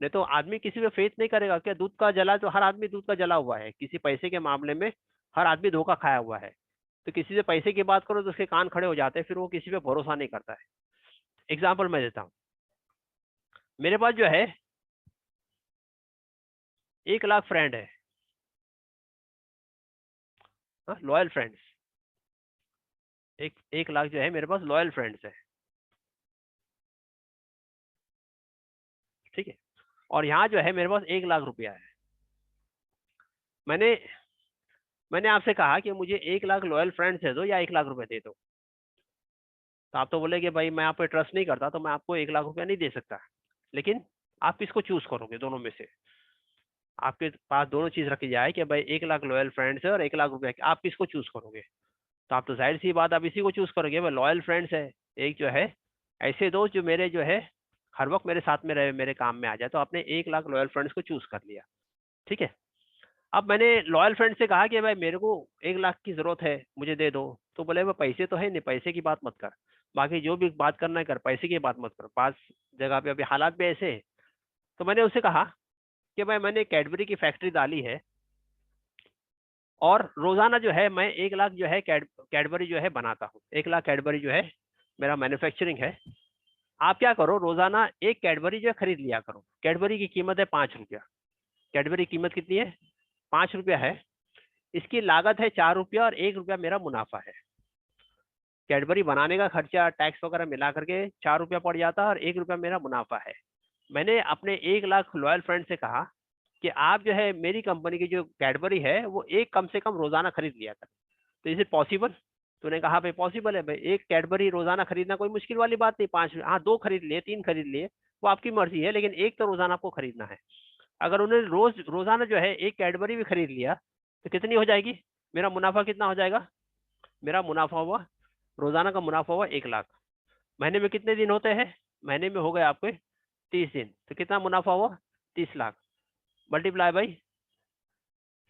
नहीं तो आदमी किसी पे फेथ नहीं करेगा। क्या दूध का जला, तो हर आदमी दूध का जला हुआ है किसी पैसे के मामले में। हर आदमी धोखा खाया हुआ है। तो किसी से पैसे की बात करो तो उसके कान खड़े हो जाते हैं, फिर वो किसी पे भरोसा नहीं करता है। एग्जाम्पल मैं देता हूँ। मेरे पास जो है 1 लाख फ्रेंड है, लॉयल फ्रेंड्स। 1 लाख जो है मेरे पास लॉयल फ्रेंड्स है, ठीक है। और यहाँ जो है मेरे पास 1 लाख रुपया है। मैंने मैंने आपसे कहा कि मुझे 1 लाख लॉयल फ्रेंड्स दे दो या 1 लाख रुपए दे दो। तो आप तो बोले कि भाई मैं आप पे ट्रस्ट नहीं करता, तो मैं आपको 1 लाख रुपया नहीं दे सकता। लेकिन आप किसको चूज करोगे दोनों में से? आपके पास दोनों चीज रखी जाए कि भाई 1 लाख लॉयल फ्रेंड्स है और 1 लाख रुपया, आप किसको चूज करोगे? तो आप तो जाहिर सी बात आप इसी को चूज करोगे। भाई लॉयल फ्रेंड्स है, एक जो है ऐसे दोस्त जो मेरे जो है हर वक्त मेरे साथ में रहे, मेरे काम में आ जाए। तो आपने 1 लाख लॉयल फ्रेंड्स को चूज कर लिया, ठीक है। अब मैंने लॉयल फ्रेंड से कहा कि भाई मेरे को 1 लाख की जरूरत है, मुझे दे दो। तो बोले वो पैसे तो है नहीं, पैसे की बात मत कर, बाकी जो भी बात करना है कर, पैसे की बात मत कर। पास जगह पे अभी हालात भी ऐसे हैं। तो मैंने उससे कहा कि भाई मैंने कैडबरी की फैक्ट्री डाली है और रोजाना जो है मैं 1 लाख जो है कैडबरी जो है बनाता हूँ। 1 लाख कैडबरी जो है मेरा मैन्युफैक्चरिंग है। आप क्या करो, रोजाना एक कैडबरी जो है खरीद लिया करो। कैडबरी की कीमत है 5 रुपया। कैडबरी की कीमत कितनी है? 5 रुपया है। इसकी लागत है 4 रुपया और 1 रुपया मेरा मुनाफा है। कैडबरी बनाने का खर्चा टैक्स वगैरह मिला करके 4 रुपया पड़ जाता है और 1 रुपया मेरा मुनाफा है। मैंने अपने 1 लाख लॉयल फ्रेंड से कहा कि आप जो है मेरी कंपनी की जो कैडबरी है वो एक कम से कम रोजाना खरीद लिया कर। तो इज इट पॉसिबल? तो उन्होंने कहा भाई पॉसिबल है भाई, एक कैडबरी रोजाना खरीदना कोई मुश्किल वाली बात नहीं। 5, हाँ 2 खरीद लिए, 3 खरीद लिए, वो आपकी मर्जी है, लेकिन एक तो रोजाना आपको खरीदना है। अगर उन्होंने रोजाना जो है एक कैडबरी भी खरीद लिया तो कितनी हो जाएगी? मेरा मुनाफा कितना हो जाएगा? मेरा मुनाफा हुआ, रोजाना का मुनाफा हुआ 1 लाख। महीने में कितने दिन होते हैं? महीने में हो गए आपके 30 दिन। तो कितना मुनाफा हुआ? 30 लाख। मल्टीप्लाई बाई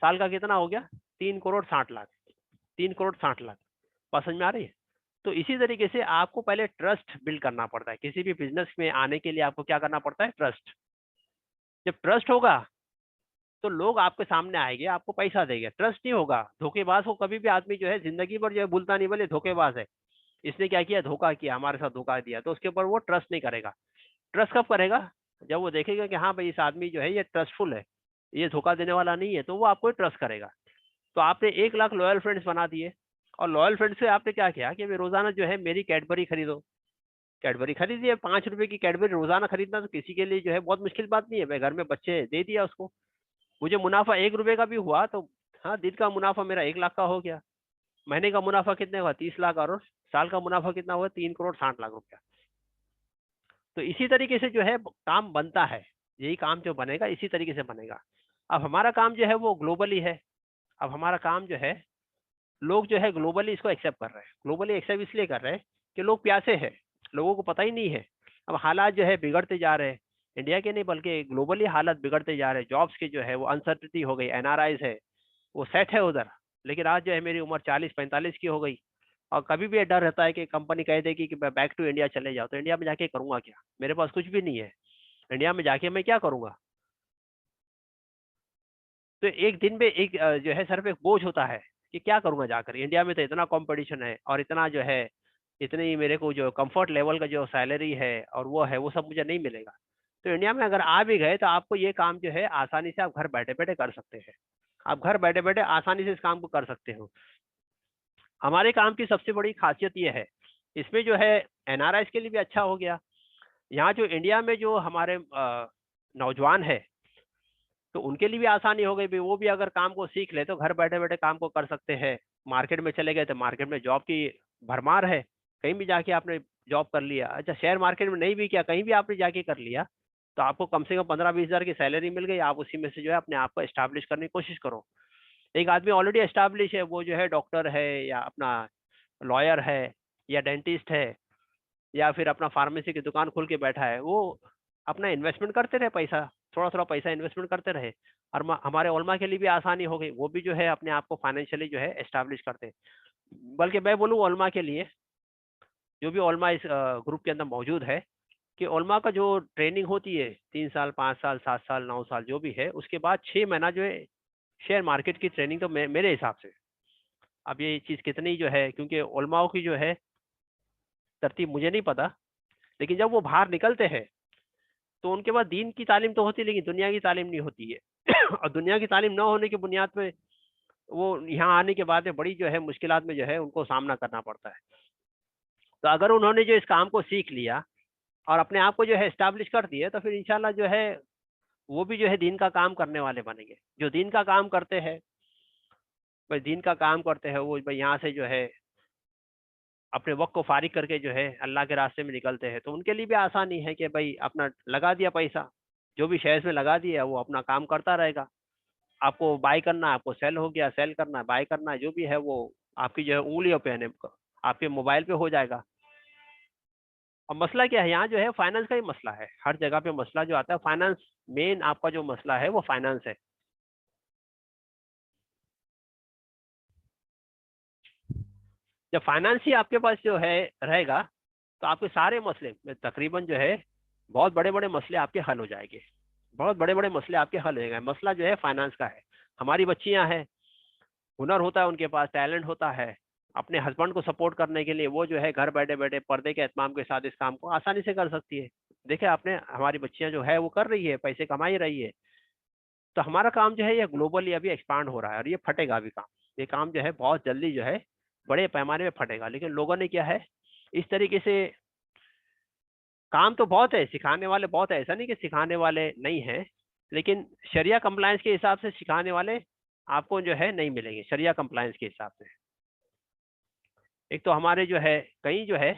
साल का कितना हो गया? 3 करोड़ 60 लाख। 3 करोड़ 60 लाख। बात समझ में आ रही है? तो इसी तरीके से आपको पहले ट्रस्ट बिल्ड करना पड़ता है। किसी भी बिजनेस में आने के लिए आपको क्या करना पड़ता है? ट्रस्ट। जब ट्रस्ट होगा तो लोग आपके सामने आएंगे, आपको पैसा देंगे। ट्रस्ट नहीं होगा, धोखेबाज को कभी भी आदमी जो है जिंदगी भर जो है भूलता नहीं, बोले धोखेबाज है, इसने क्या किया, धोखा किया, हमारे साथ धोखा दिया, तो उसके ऊपर वो ट्रस्ट नहीं करेगा। ट्रस्ट कब करेगा? जब वो देखेगा कि हाँ भाई इस आदमी जो है ये ट्रस्टफुल है, ये धोखा देने वाला नहीं है, तो वो आपको ट्रस्ट करेगा। तो आपने 1 लाख लॉयल फ्रेंड्स बना दिए और लॉयल फ्रेंड्स से आपने क्या किया कि रोजाना जो है मेरी कैडबरी खरीदो। कैडबरी खरीदिए, 5 रुपए की कैडबरी रोजाना खरीदना तो किसी के लिए जो है बहुत मुश्किल बात नहीं है। मैं घर में बच्चे दे दिया उसको, मुझे मुनाफा 1 रुपए का भी हुआ तो हाँ, दिन का मुनाफा मेरा 1 लाख का हो गया। महीने का मुनाफा कितने हुआ? 30 लाख। और साल का मुनाफा कितना हुआ? 3 करोड़ 60 लाख रुपया। तो इसी तरीके से जो है काम बनता है। यही काम जो बनेगा इसी तरीके से बनेगा। अब हमारा काम जो है वो ग्लोबली है। अब हमारा काम जो है, लोग जो है ग्लोबली इसको एक्सेप्ट कर रहे हैं। ग्लोबली एक्सेप्ट इसलिए कर रहे हैं कि लोग प्यासे हैं, लोगों को पता ही नहीं है। अब हालात जो है बिगड़ते जा रहे हैं, इंडिया के नहीं बल्कि ग्लोबली हालात बिगड़ते जा रहे हैं। जॉब्स के जो है वो अनसर्टिनिटी हो गई, एनआरआईज है वो सेट है उधर। लेकिन आज जो है मेरी उम्र 40-45 की हो गई और कभी भी ये डर रहता है कि कंपनी कह देगी कि बैक टू इंडिया चले जाओ, तो इंडिया में जाके करूंगा क्या? मेरे पास कुछ भी नहीं है, इंडिया में जाके मैं क्या करूंगा? तो एक दिन में एक जो है सर पे एक बोझ होता है कि क्या करूंगा जाकर। इंडिया में तो इतना कंपटीशन है और इतना जो है, इतनी मेरे को जो कंफर्ट लेवल का जो सैलरी है और वो है वो सब मुझे नहीं मिलेगा। तो इंडिया में अगर आ भी गए तो आपको ये काम जो है आसानी से आप घर बैठे बैठे कर सकते हैं। आप घर बैठे बैठे आसानी से इस काम को कर सकते हो। हमारे काम की सबसे बड़ी खासियत ये है, इसमें जो है एनआरआई के लिए भी अच्छा हो गया। यहाँ जो इंडिया में जो हमारे नौजवान है, तो उनके लिए भी आसानी हो गई भी। वो भी अगर काम को सीख ले तो घर बैठे बैठे काम को कर सकते हैं। मार्केट में चले गए तो मार्केट में जॉब की भरमार है, कहीं भी जाके आपने जॉब कर लिया। अच्छा, शेयर मार्केट में नहीं भी किया, कहीं भी आपने जाके कर लिया, तो आपको कम से कम 15-20 हज़ार की सैलरी मिल गई। आप उसी में से जो है अपने आप को एस्टैब्लिश करने की कोशिश करो। एक आदमी ऑलरेडी एस्टैब्लिश है, वो जो है डॉक्टर है या अपना लॉयर है या डेंटिस्ट है या फिर अपना फार्मेसी की दुकान खोल के बैठा है, वो अपना इन्वेस्टमेंट करते रहे पैसा, थोड़ा थोड़ा पैसा इन्वेस्टमेंट करते रहे। और हमारे उलमा के लिए भी आसानी हो गई, वो भी जो है अपने आप को फाइनेंशियली जो है एस्टैब्लिश करते हैं। बल्कि मैं बोलूँ ओल्मा के लिए, जो भी ओल्मा इस ग्रुप के अंदर मौजूद है, कि ओल्मा का जो ट्रेनिंग होती है 3 साल, 5 साल, 7 साल, 9 साल जो भी है, उसके बाद 6 महीना जो है शेयर मार्केट की ट्रेनिंग, तो मेरे हिसाब से, अब ये चीज़ कितनी जो है, क्योंकि ओल्माओं की जो है तरतीब मुझे नहीं पता, लेकिन जब वो बाहर निकलते हैं तो उनके पास दीन की तालीम तो होती है, लेकिन दुनिया की तालीम नहीं होती है। और दुनिया की तालीम ना होने की बुनियाद पे वो यहाँ आने के बाद में बड़ी जो है मुश्किलात में जो है उनको सामना करना पड़ता है। तो अगर उन्होंने जो इस काम को सीख लिया और अपने आप को जो है एस्टैब्लिश कर दिया, तो फिर इंशाल्लाह जो है वो भी जो है दीन का काम करने वाले बनेंगे। जो दीन का काम करते हैं, भाई दीन का काम करते हैं, वो भाई यहाँ से जो है अपने वक्त को फारिग करके जो है अल्लाह के रास्ते में निकलते हैं, तो उनके लिए भी आसानी है कि भाई अपना लगा दिया पैसा, जो भी शेयर्स में लगा दिया वो अपना काम करता रहेगा। आपको बाय करना है, आपको सेल हो गया, सेल करना है, बाय करना है, जो भी है वो आपकी जो है उंगलियों पे है, आपके मोबाइल पे हो जाएगा। अब मसला क्या है, यहाँ जो है फाइनेंस का ही मसला है, हर जगह पे मसला जो आता है फाइनेंस, मेन आपका जो मसला है वो फाइनेंस है। जब फाइनेंस ही आपके पास जो है रहेगा, तो आपके सारे मसले तकरीबन जो है बहुत बड़े बड़े मसले आपके हल हो जाएंगे, बहुत बड़े बड़े मसले आपके हल हो जाएंगे। मसला जो है फाइनेंस का है। हमारी बच्चियां हैं, हुनर होता है उनके पास, टैलेंट होता है, अपने हस्बैंड को सपोर्ट करने के लिए वो जो है घर बैठे बैठे पर्दे के एहतमाम के साथ इस काम को आसानी से कर सकती है। देखिए आपने, हमारी बच्चियां जो है वो कर रही है, पैसे कमा ही रही है। तो हमारा काम जो है ये ग्लोबली अभी एक्सपांड हो रहा है और ये फटेगा अभी काम। ये काम जो है बहुत जल्दी जो है बड़े पैमाने में फटेगा, लेकिन लोगों ने क्या है इस तरीके से, काम तो बहुत है, सिखाने वाले बहुत है, ऐसा नहीं कि सिखाने वाले नहीं है, लेकिन शरिया कंप्लायंस के हिसाब से सिखाने वाले आपको जो है नहीं मिलेंगे। शरिया कंप्लायंस के हिसाब से एक तो हमारे जो है कहीं जो है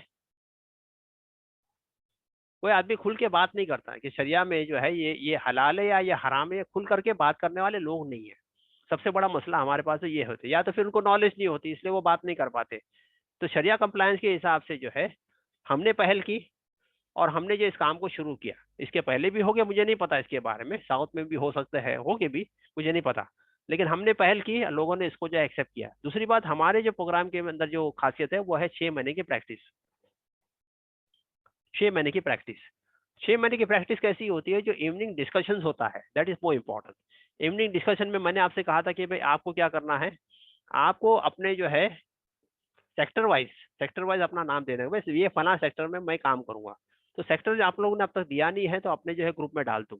कोई आदमी खुल के बात नहीं करता कि शरिया में जो है ये हलाल है या ये हराम है, खुल करके बात करने वाले लोग नहीं है। सबसे बड़ा मसला हमारे पास तो ये होता है, या तो फिर उनको नॉलेज नहीं होती इसलिए वो बात नहीं कर पाते। तो शरिया कंप्लायंस के हिसाब से जो है हमने पहल की और हमने जो इस काम को शुरू किया, इसके पहले भी हो गया, मुझे नहीं पता इसके बारे में, साउथ में भी हो सकता है, हो गए भी, मुझे नहीं पता, लेकिन हमने पहल की, लोगों ने इसको जो एक्सेप्ट किया। दूसरी बात, हमारे जो प्रोग्राम के अंदर जो खासियत है वो है 6 महीने की प्रैक्टिस। 6 महीने की प्रैक्टिस। 6 महीने की प्रैक्टिस कैसी होती है, जो इवनिंग डिस्कशन होता है, that is more important. Evening discussion में मैंने आपसे कहा था कि भाई आपको क्या करना है, आपको अपने जो है सेक्टर वाइज अपना नाम देना है, वैसे ये फला सेक्टर में मैं काम करूंगा। तो सेक्टर आप लोगों ने अब तक दिया नहीं है तो अपने जो है ग्रुप में डाल दो।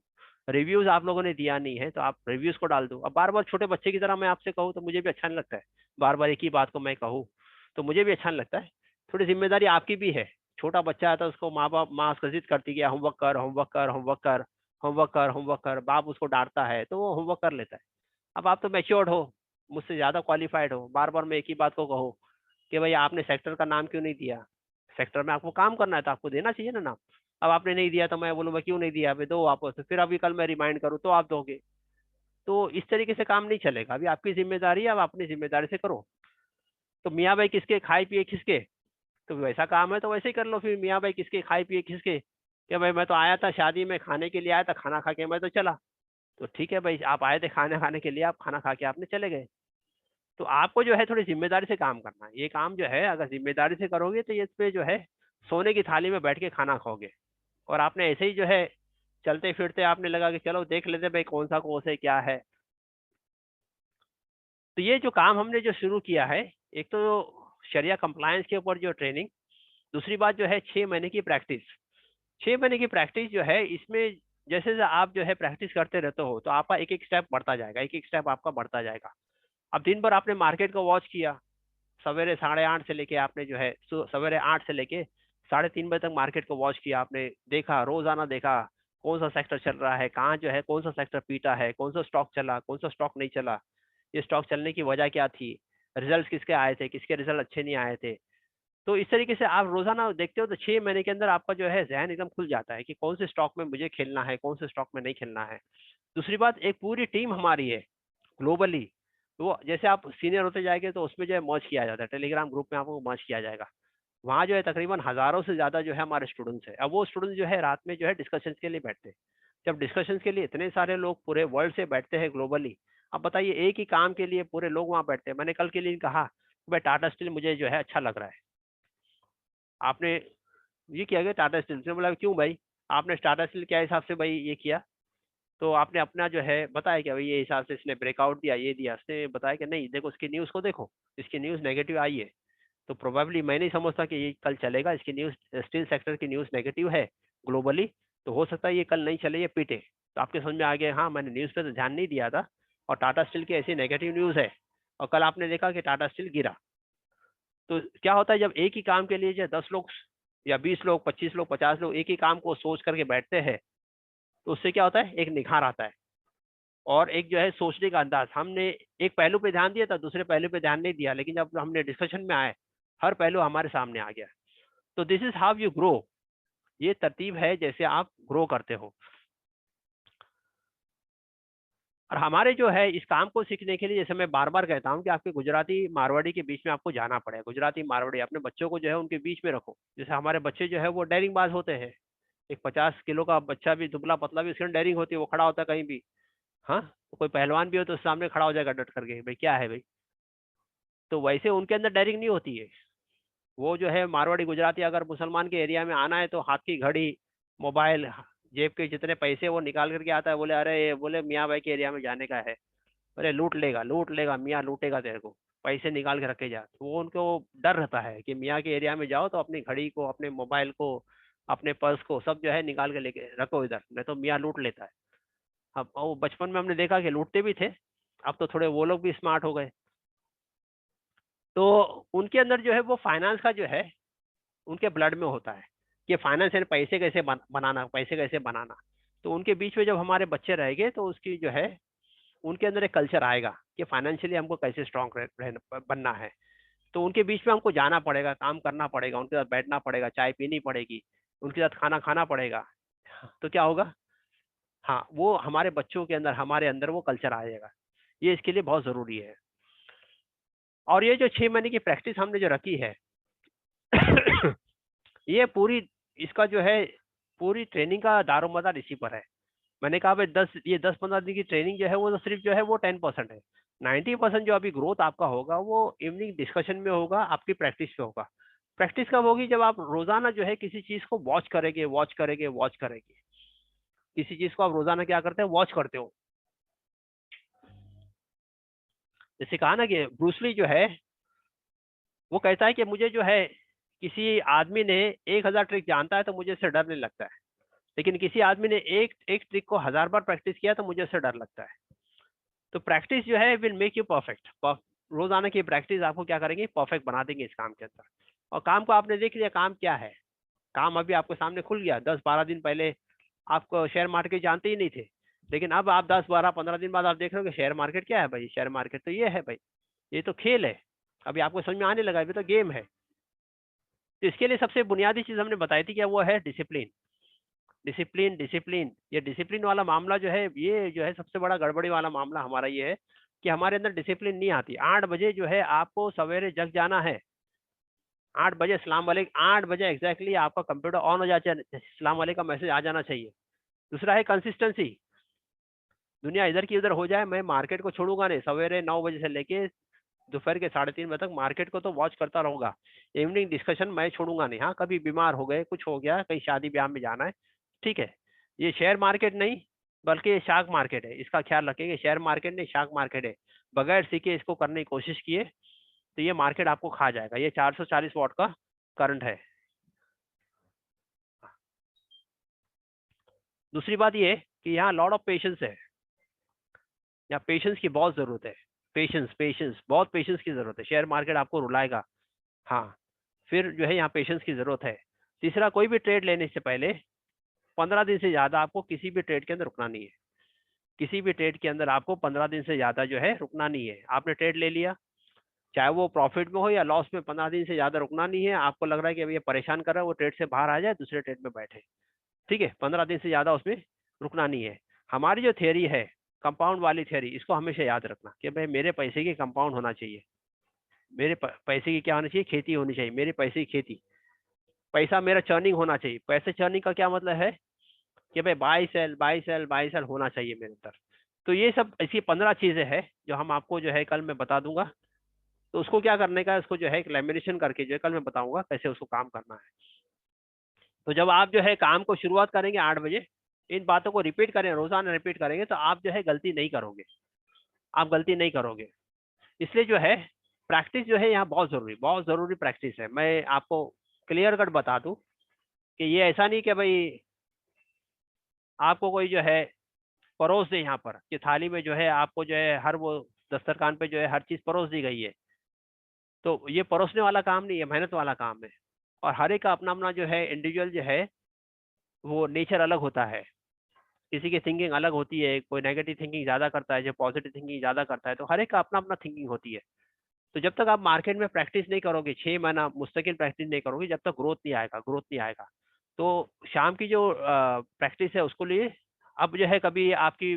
रिव्यूज आप लोगों ने दिया नहीं है तो आप रिव्यूज को डाल दो। अब बार बार छोटे बच्चे की तरह मैं आपसे कहूँ तो मुझे भी अच्छा नहीं लगता है, बार बार एक ही बात को मैं कहूँ तो मुझे भी अच्छा नहीं लगता है। थोड़ी जिम्मेदारी आपकी भी है। छोटा बच्चा आता है उसको माँ उसको जिद करती है कि होमवर्क कर, होमवर्क कर, होमवर्क कर, होमवर्क कर, होमवर्क कर, बाप उसको डांटता है तो वो होमवर्क कर लेता है। अब आप तो मैच्योर्ड हो, मुझसे ज्यादा क्वालिफाइड हो, बार बार मैं एक ही बात को कहूँ कि भाई आपने सेक्टर का नाम क्यों नहीं दिया, सेक्टर में आपको काम करना है तो आपको देना चाहिए ना नाम। अब आपने नहीं दिया तो मैं बोलूँ मैं क्यों नहीं दिया, अभी दो वापस, फिर अभी कल मैं रिमाइंड करूँ तो आप दोगे। तो इस तरीके से काम नहीं चलेगा। अभी आपकी जिम्मेदारी है, अब अपनी जिम्मेदारी से करो। तो मियाँ भाई किसके, खाए पिए किसके, तो वैसा काम है तो वैसे ही कर लो फिर। मियाँ भाई किसके, खाए पिए किसके, कि भाई मैं तो आया था शादी में, खाने के लिए आया था, खाना खा के मैं तो चला। तो ठीक है भाई, आप आए थे खाना खाने के लिए, आप खाना खा के आपने चले गए। तो आपको जो है थोड़ी जिम्मेदारी से काम करना है। ये काम जो है अगर जिम्मेदारी से करोगे तो ये इस पे जो है सोने की थाली में बैठ के खाना खाओगे। और आपने ऐसे ही जो है चलते फिरते आपने लगा कि चलो देख लेते भाई कौन सा कोर्स है क्या है। तो ये जो काम हमने जो शुरू किया है, एक तो शरिया कंप्लायंस के ऊपर जो ट्रेनिंग, दूसरी बात जो है 6 महीने की प्रैक्टिस। 6 महीने की प्रैक्टिस जो है इसमें जैसे जैसे आप जो है प्रैक्टिस करते रहते हो तो आपका एक एक स्टेप बढ़ता जाएगा, एक एक स्टेप आपका बढ़ता जाएगा। अब दिन भर आपने मार्केट को वॉच किया, सवेरे 8:30 से लेके आपने जो है सवेरे 8 से लेके 3:30 बजे तक मार्केट को वॉच किया, आपने देखा, रोजाना देखा कौन सा सेक्टर चल रहा है, कहाँ जो है कौन सा सेक्टर पीटा है, कौन सा स्टॉक चला, कौन सा स्टॉक नहीं चला, ये स्टॉक चलने की वजह क्या थी, रिजल्ट किसके आए थे, किसके रिजल्ट अच्छे नहीं आए थे। तो इस तरीके से आप रोजाना देखते हो तो 6 महीने के अंदर आपका जो है जहन एकदम खुल जाता है कि कौन से स्टॉक में मुझे खेलना है, कौन से स्टॉक में नहीं खेलना है। दूसरी बात, एक पूरी टीम हमारी है ग्लोबली। तो वो जैसे आप सीनियर होते जाएंगे तो उसमें जो है मर्ज किया जाता है, टेलीग्राम ग्रुप में आपको मर्ज किया जाएगा। वहाँ जो है तकरीबन हजारों से ज्यादा जो है हमारे स्टूडेंट्स है। अब वो स्टूडेंट्स जो है रात में जो है डिस्कशन के लिए बैठते हैं। जब डिस्कशन के लिए इतने सारे लोग पूरे वर्ल्ड से बैठते हैं ग्लोबली, अब बताइए एक ही काम के लिए पूरे लोग वहाँ बैठते हैं। मैंने कल के लिए कहा भाई टाटा स्टील मुझे जो है अच्छा लग रहा है, आपने ये किया गया टाटा स्टील से, बोला क्यों भाई, आपने टाटा स्टील क्या हिसाब से भाई ये किया, तो आपने अपना जो है बताया कि भाई ये हिसाब से इसने ब्रेकआउट दिया, ये दिया, उसने बताया कि नहीं देखो इसकी न्यूज़ को देखो, इसकी न्यूज़ नेगेटिव आई है, तो प्रोबेबली मैं नहीं समझता कि ये कल चलेगा, इसकी न्यूज़ स्टील सेक्टर की न्यूज़ नेगेटिव है ग्लोबली, तो हो सकता है ये कल नहीं चले, ये पीटे। तो आपके समझ में आ गया, हाँ मैंने न्यूज़ पे तो ध्यान नहीं दिया था, और टाटा स्टील की ऐसी नेगेटिव न्यूज़ है, और कल आपने देखा कि टाटा स्टील गिरा। तो क्या होता है जब एक ही काम के लिए जो 10 लोग या 20 लोग 25 लोग 50 लोग एक ही काम को सोच करके बैठते हैं, तो उससे क्या होता है, एक निखार आता है, और एक जो है सोचने का अंदाज, हमने एक पहलू पे ध्यान दिया था, दूसरे पहलू पे ध्यान नहीं दिया, लेकिन जब हमने डिस्कशन में आए हर पहलू हमारे सामने आ गया। तो this is how you grow, ये तरतीब है जैसे आप ग्रो करते हो। और हमारे जो है इस काम को सीखने के लिए, जैसे मैं बार बार कहता हूँ कि आपके गुजराती मारवाड़ी के बीच में आपको जाना पड़ेगा, गुजराती मारवाड़ी अपने बच्चों को जो है उनके बीच में रखो, जैसे हमारे बच्चे जो है वो डेयरिंग बाज होते हैं, एक 50 किलो का बच्चा भी दुबला पतला भी उसके डेयरिंग होती है, वो खड़ा होता है कहीं भी, हाँ तो कोई पहलवान भी हो तो सामने खड़ा हो जाएगा डट करके, भाई क्या है भाई, तो वैसे उनके अंदर डेयरिंग नहीं होती है। वो जो है मारवाड़ी गुजराती अगर मुसलमान के एरिया में आना है तो हाथ की घड़ी, मोबाइल, जेब के जितने पैसे वो निकाल करके आता है, बोले अरे ये बोले मियाँ भाई के एरिया में जाने का है, अरे लूट लेगा मियाँ, लूटेगा तेरे को, पैसे निकाल के रखे जा, तो वो उनको डर रहता है कि मियाँ के एरिया में जाओ तो अपनी घड़ी को, अपने मोबाइल को, अपने पर्स को सब जो है निकाल के लेके रखो इधर, नहीं तो मियाँ लूट लेता है। अब वो बचपन में हमने देखा कि लूटते भी थे, अब तो थोड़े वो लोग भी स्मार्ट हो गए, तो उनके अंदर जो है वो फाइनेंस का जो है उनके ब्लड में होता है कि फाइनेंस यानी पैसे कैसे बनाना, पैसे कैसे बनाना। तो उनके बीच में जब हमारे बच्चे रहेंगे तो उसकी जो है उनके अंदर एक कल्चर आएगा कि फाइनेंशियली हमको कैसे स्ट्रांग बनना है। तो उनके बीच में हमको जाना पड़ेगा, काम करना पड़ेगा, उनके साथ बैठना पड़ेगा, चाय पीनी पड़ेगी, उनके साथ खाना खाना पड़ेगा। तो क्या होगा, हाँ वो हमारे बच्चों के अंदर, हमारे अंदर वो कल्चर आएगा, ये इसके लिए बहुत ज़रूरी है। और ये जो 6 महीने की प्रैक्टिस हमने जो रखी है ये पूरी, इसका जो है पूरी ट्रेनिंग का दारोमदार इसी पर है। मैंने कहा भाई 10-15 दिन की ट्रेनिंग जो है वो तो सिर्फ जो है वो 10% है, 90% जो अभी ग्रोथ आपका होगा वो इवनिंग डिस्कशन में होगा, आपकी प्रैक्टिस पे होगा। प्रैक्टिस कब होगी, जब आप रोजाना जो है किसी चीज को वॉच करेंगे, वॉच करेंगे, वॉच करेंगे, किसी चीज को आप रोजाना क्या करते हैं, वॉच करते हो। जैसे कहा ना कि ब्रूसली जो है वो कहता है कि मुझे जो है किसी आदमी ने 1000 ट्रिक जानता है तो मुझे इससे डर नहीं लगता है, लेकिन किसी आदमी ने एक एक ट्रिक को 1000 बार प्रैक्टिस किया तो मुझे उससे डर लगता है। तो प्रैक्टिस जो है विल मेक यू परफेक्ट, रोजाना की प्रैक्टिस आपको क्या करेंगे, परफेक्ट बना देंगे इस काम के अंदर। और काम को आपने देख लिया, काम क्या है, काम अभी आपके सामने खुल गया। 10-12 दिन पहले आपको शेयर मार्केट जानते ही नहीं थे, लेकिन अब आप 10-12-15 दिन बाद आप देख रहे हो कि शेयर मार्केट क्या है भाई, शेयर मार्केट तो ये है भाई, ये तो खेल है, अभी आपको समझ में आने लगा, अभी तो गेम है। तो इसके लिए सबसे बुनियादी चीज हमने बताई थी क्या, वो है डिसिप्लिन। डिसिप्लिन डिसिप्लिन, ये डिसिप्लिन वाला मामला जो है, ये जो है सबसे बड़ा गड़बड़ी वाला मामला हमारा ये है कि हमारे अंदर डिसिप्लिन नहीं आती। 8 बजे जो है आपको सवेरे जग जाना है, 8 बजे सलाम वालेकुम, 8 बजे एग्जैक्टली आपका कंप्यूटर ऑन हो जाना चाहिए, सलाम वालेकुम का मैसेज आ जाना चाहिए। दूसरा है कंसिस्टेंसी, दुनिया इधर की उधर हो जाए, मैं मार्केट को छोड़ूंगा नहीं, सवेरे 9 बजे से लेके दोपहर के 3:30 बजे तक मार्केट को तो वॉच करता रहूंगा, इवनिंग डिस्कशन मैं छोड़ूंगा नहीं। हाँ कभी बीमार हो गए, कुछ हो गया, कहीं शादी ब्याह में जाना है, ठीक है, ये शेयर मार्केट नहीं बल्कि ये शार्क मार्केट है, इसका ख्याल रखेंगे, शेयर मार्केट नहीं शार्क मार्केट है। बगैर सीखे इसको करने की कोशिश किए तो ये मार्केट आपको खा जाएगा। ये 440 वॉट का करंट है। दूसरी बात ये कि यहाँ लॉट ऑफ पेशेंस है, यहाँ पेशेंस की बहुत जरूरत है, पेशेंस पेशेंस, बहुत पेशेंस की जरूरत है, शेयर मार्केट आपको रुलाएगा। हाँ फिर जो है यहाँ पेशेंस की जरूरत है। तीसरा, कोई भी ट्रेड लेने से पहले 15 दिन से ज्यादा आपको किसी भी ट्रेड के अंदर रुकना नहीं है, किसी भी ट्रेड के अंदर आपको 15 दिन से ज्यादा जो है रुकना नहीं है। आपने ट्रेड ले लिया, चाहे वो प्रॉफिट में हो या लॉस में, 15 दिन से ज्यादा रुकना नहीं है। आपको लग रहा है कि अभी ये परेशान कर रहा है, वो ट्रेड से बाहर आ जाए, दूसरे ट्रेड में बैठे, ठीक है, 15 दिन से ज्यादा उसमें रुकना नहीं है। हमारी जो थियरी है कंपाउंड वाली थियरी, इसको हमेशा याद रखना कि भाई मेरे पैसे की कंपाउंड होना चाहिए, मेरे पैसे की क्या होनी चाहिए, खेती होनी चाहिए, मेरे पैसे की खेती, पैसा मेरा चर्निंग होना चाहिए। पैसे चर्निंग का क्या मतलब है कि भाई buy sell buy sell buy sell होना चाहिए मेरे अंदर। तो ये सब ऐसी 15 चीजें हैं जो हम आपको जो है कल मैं बता दूंगा। तो उसको क्या करने का है, उसको जो है एक लेमिनेशन करके जो है कल मैं बताऊंगा कैसे उसको काम करना है। तो जब आप जो है काम को शुरुआत करेंगे 8 बजे, इन बातों को रिपीट करें, रोजाना रिपीट करेंगे, तो आप जो है गलती नहीं करोगे, आप गलती नहीं करोगे। इसलिए जो है प्रैक्टिस जो है यहाँ बहुत जरूरी प्रैक्टिस है। मैं आपको क्लियर कट बता दूं कि ये ऐसा नहीं कि भाई आपको कोई जो है परोस दे यहाँ पर कि थाली में जो है आपको जो है हर वो दस्तरखान पे जो है हर चीज परोस दी गई है। तो ये परोसने वाला काम नहीं है, मेहनत वाला काम है। और हर एक का अपना अपना जो है इंडिविजुअल जो है वो नेचर अलग होता है। किसी की थिंकिंग अलग होती है, कोई नेगेटिव थिंकिंग ज्यादा करता है, जो पॉजिटिव थिंकिंग ज्यादा करता है, तो हर एक का अपना अपना थिंकिंग होती है। तो जब तक आप मार्केट में प्रैक्टिस नहीं करोगे, 6 महीना मुस्तकिल प्रैक्टिस नहीं करोगे, जब तक ग्रोथ नहीं आएगा। तो शाम की जो प्रैक्टिस है उसको लिए, अब जो है कभी आपकी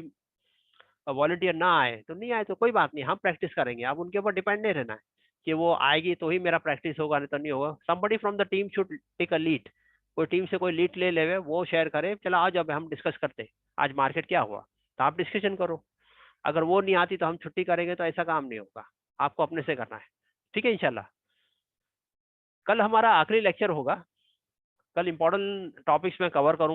वॉलंटियर ना आए तो नहीं आए तो कोई बात नहीं, हम प्रैक्टिस करेंगे। आप उनके ऊपर डिपेंड नहीं रहना है कि वो आएगी तो ही मेरा प्रैक्टिस होगा, नहीं तो नहीं होगा। Somebody from the team should take a lead. कोई टीम से कोई लीड ले लेवे, वो शेयर करे, चला आज अब हम डिस्कस करते हैं, आज मार्केट क्या हुआ, तो आप डिस्कशन करो। अगर वो नहीं आती तो हम छुट्टी करेंगे, तो ऐसा काम नहीं होगा, आपको अपने से करना है। ठीक है इंशाल्लाह। कल हमारा आखिरी लेक्चर होगा। कल इंपॉर्टेंट टॉपिक्स में कवर करूंगा।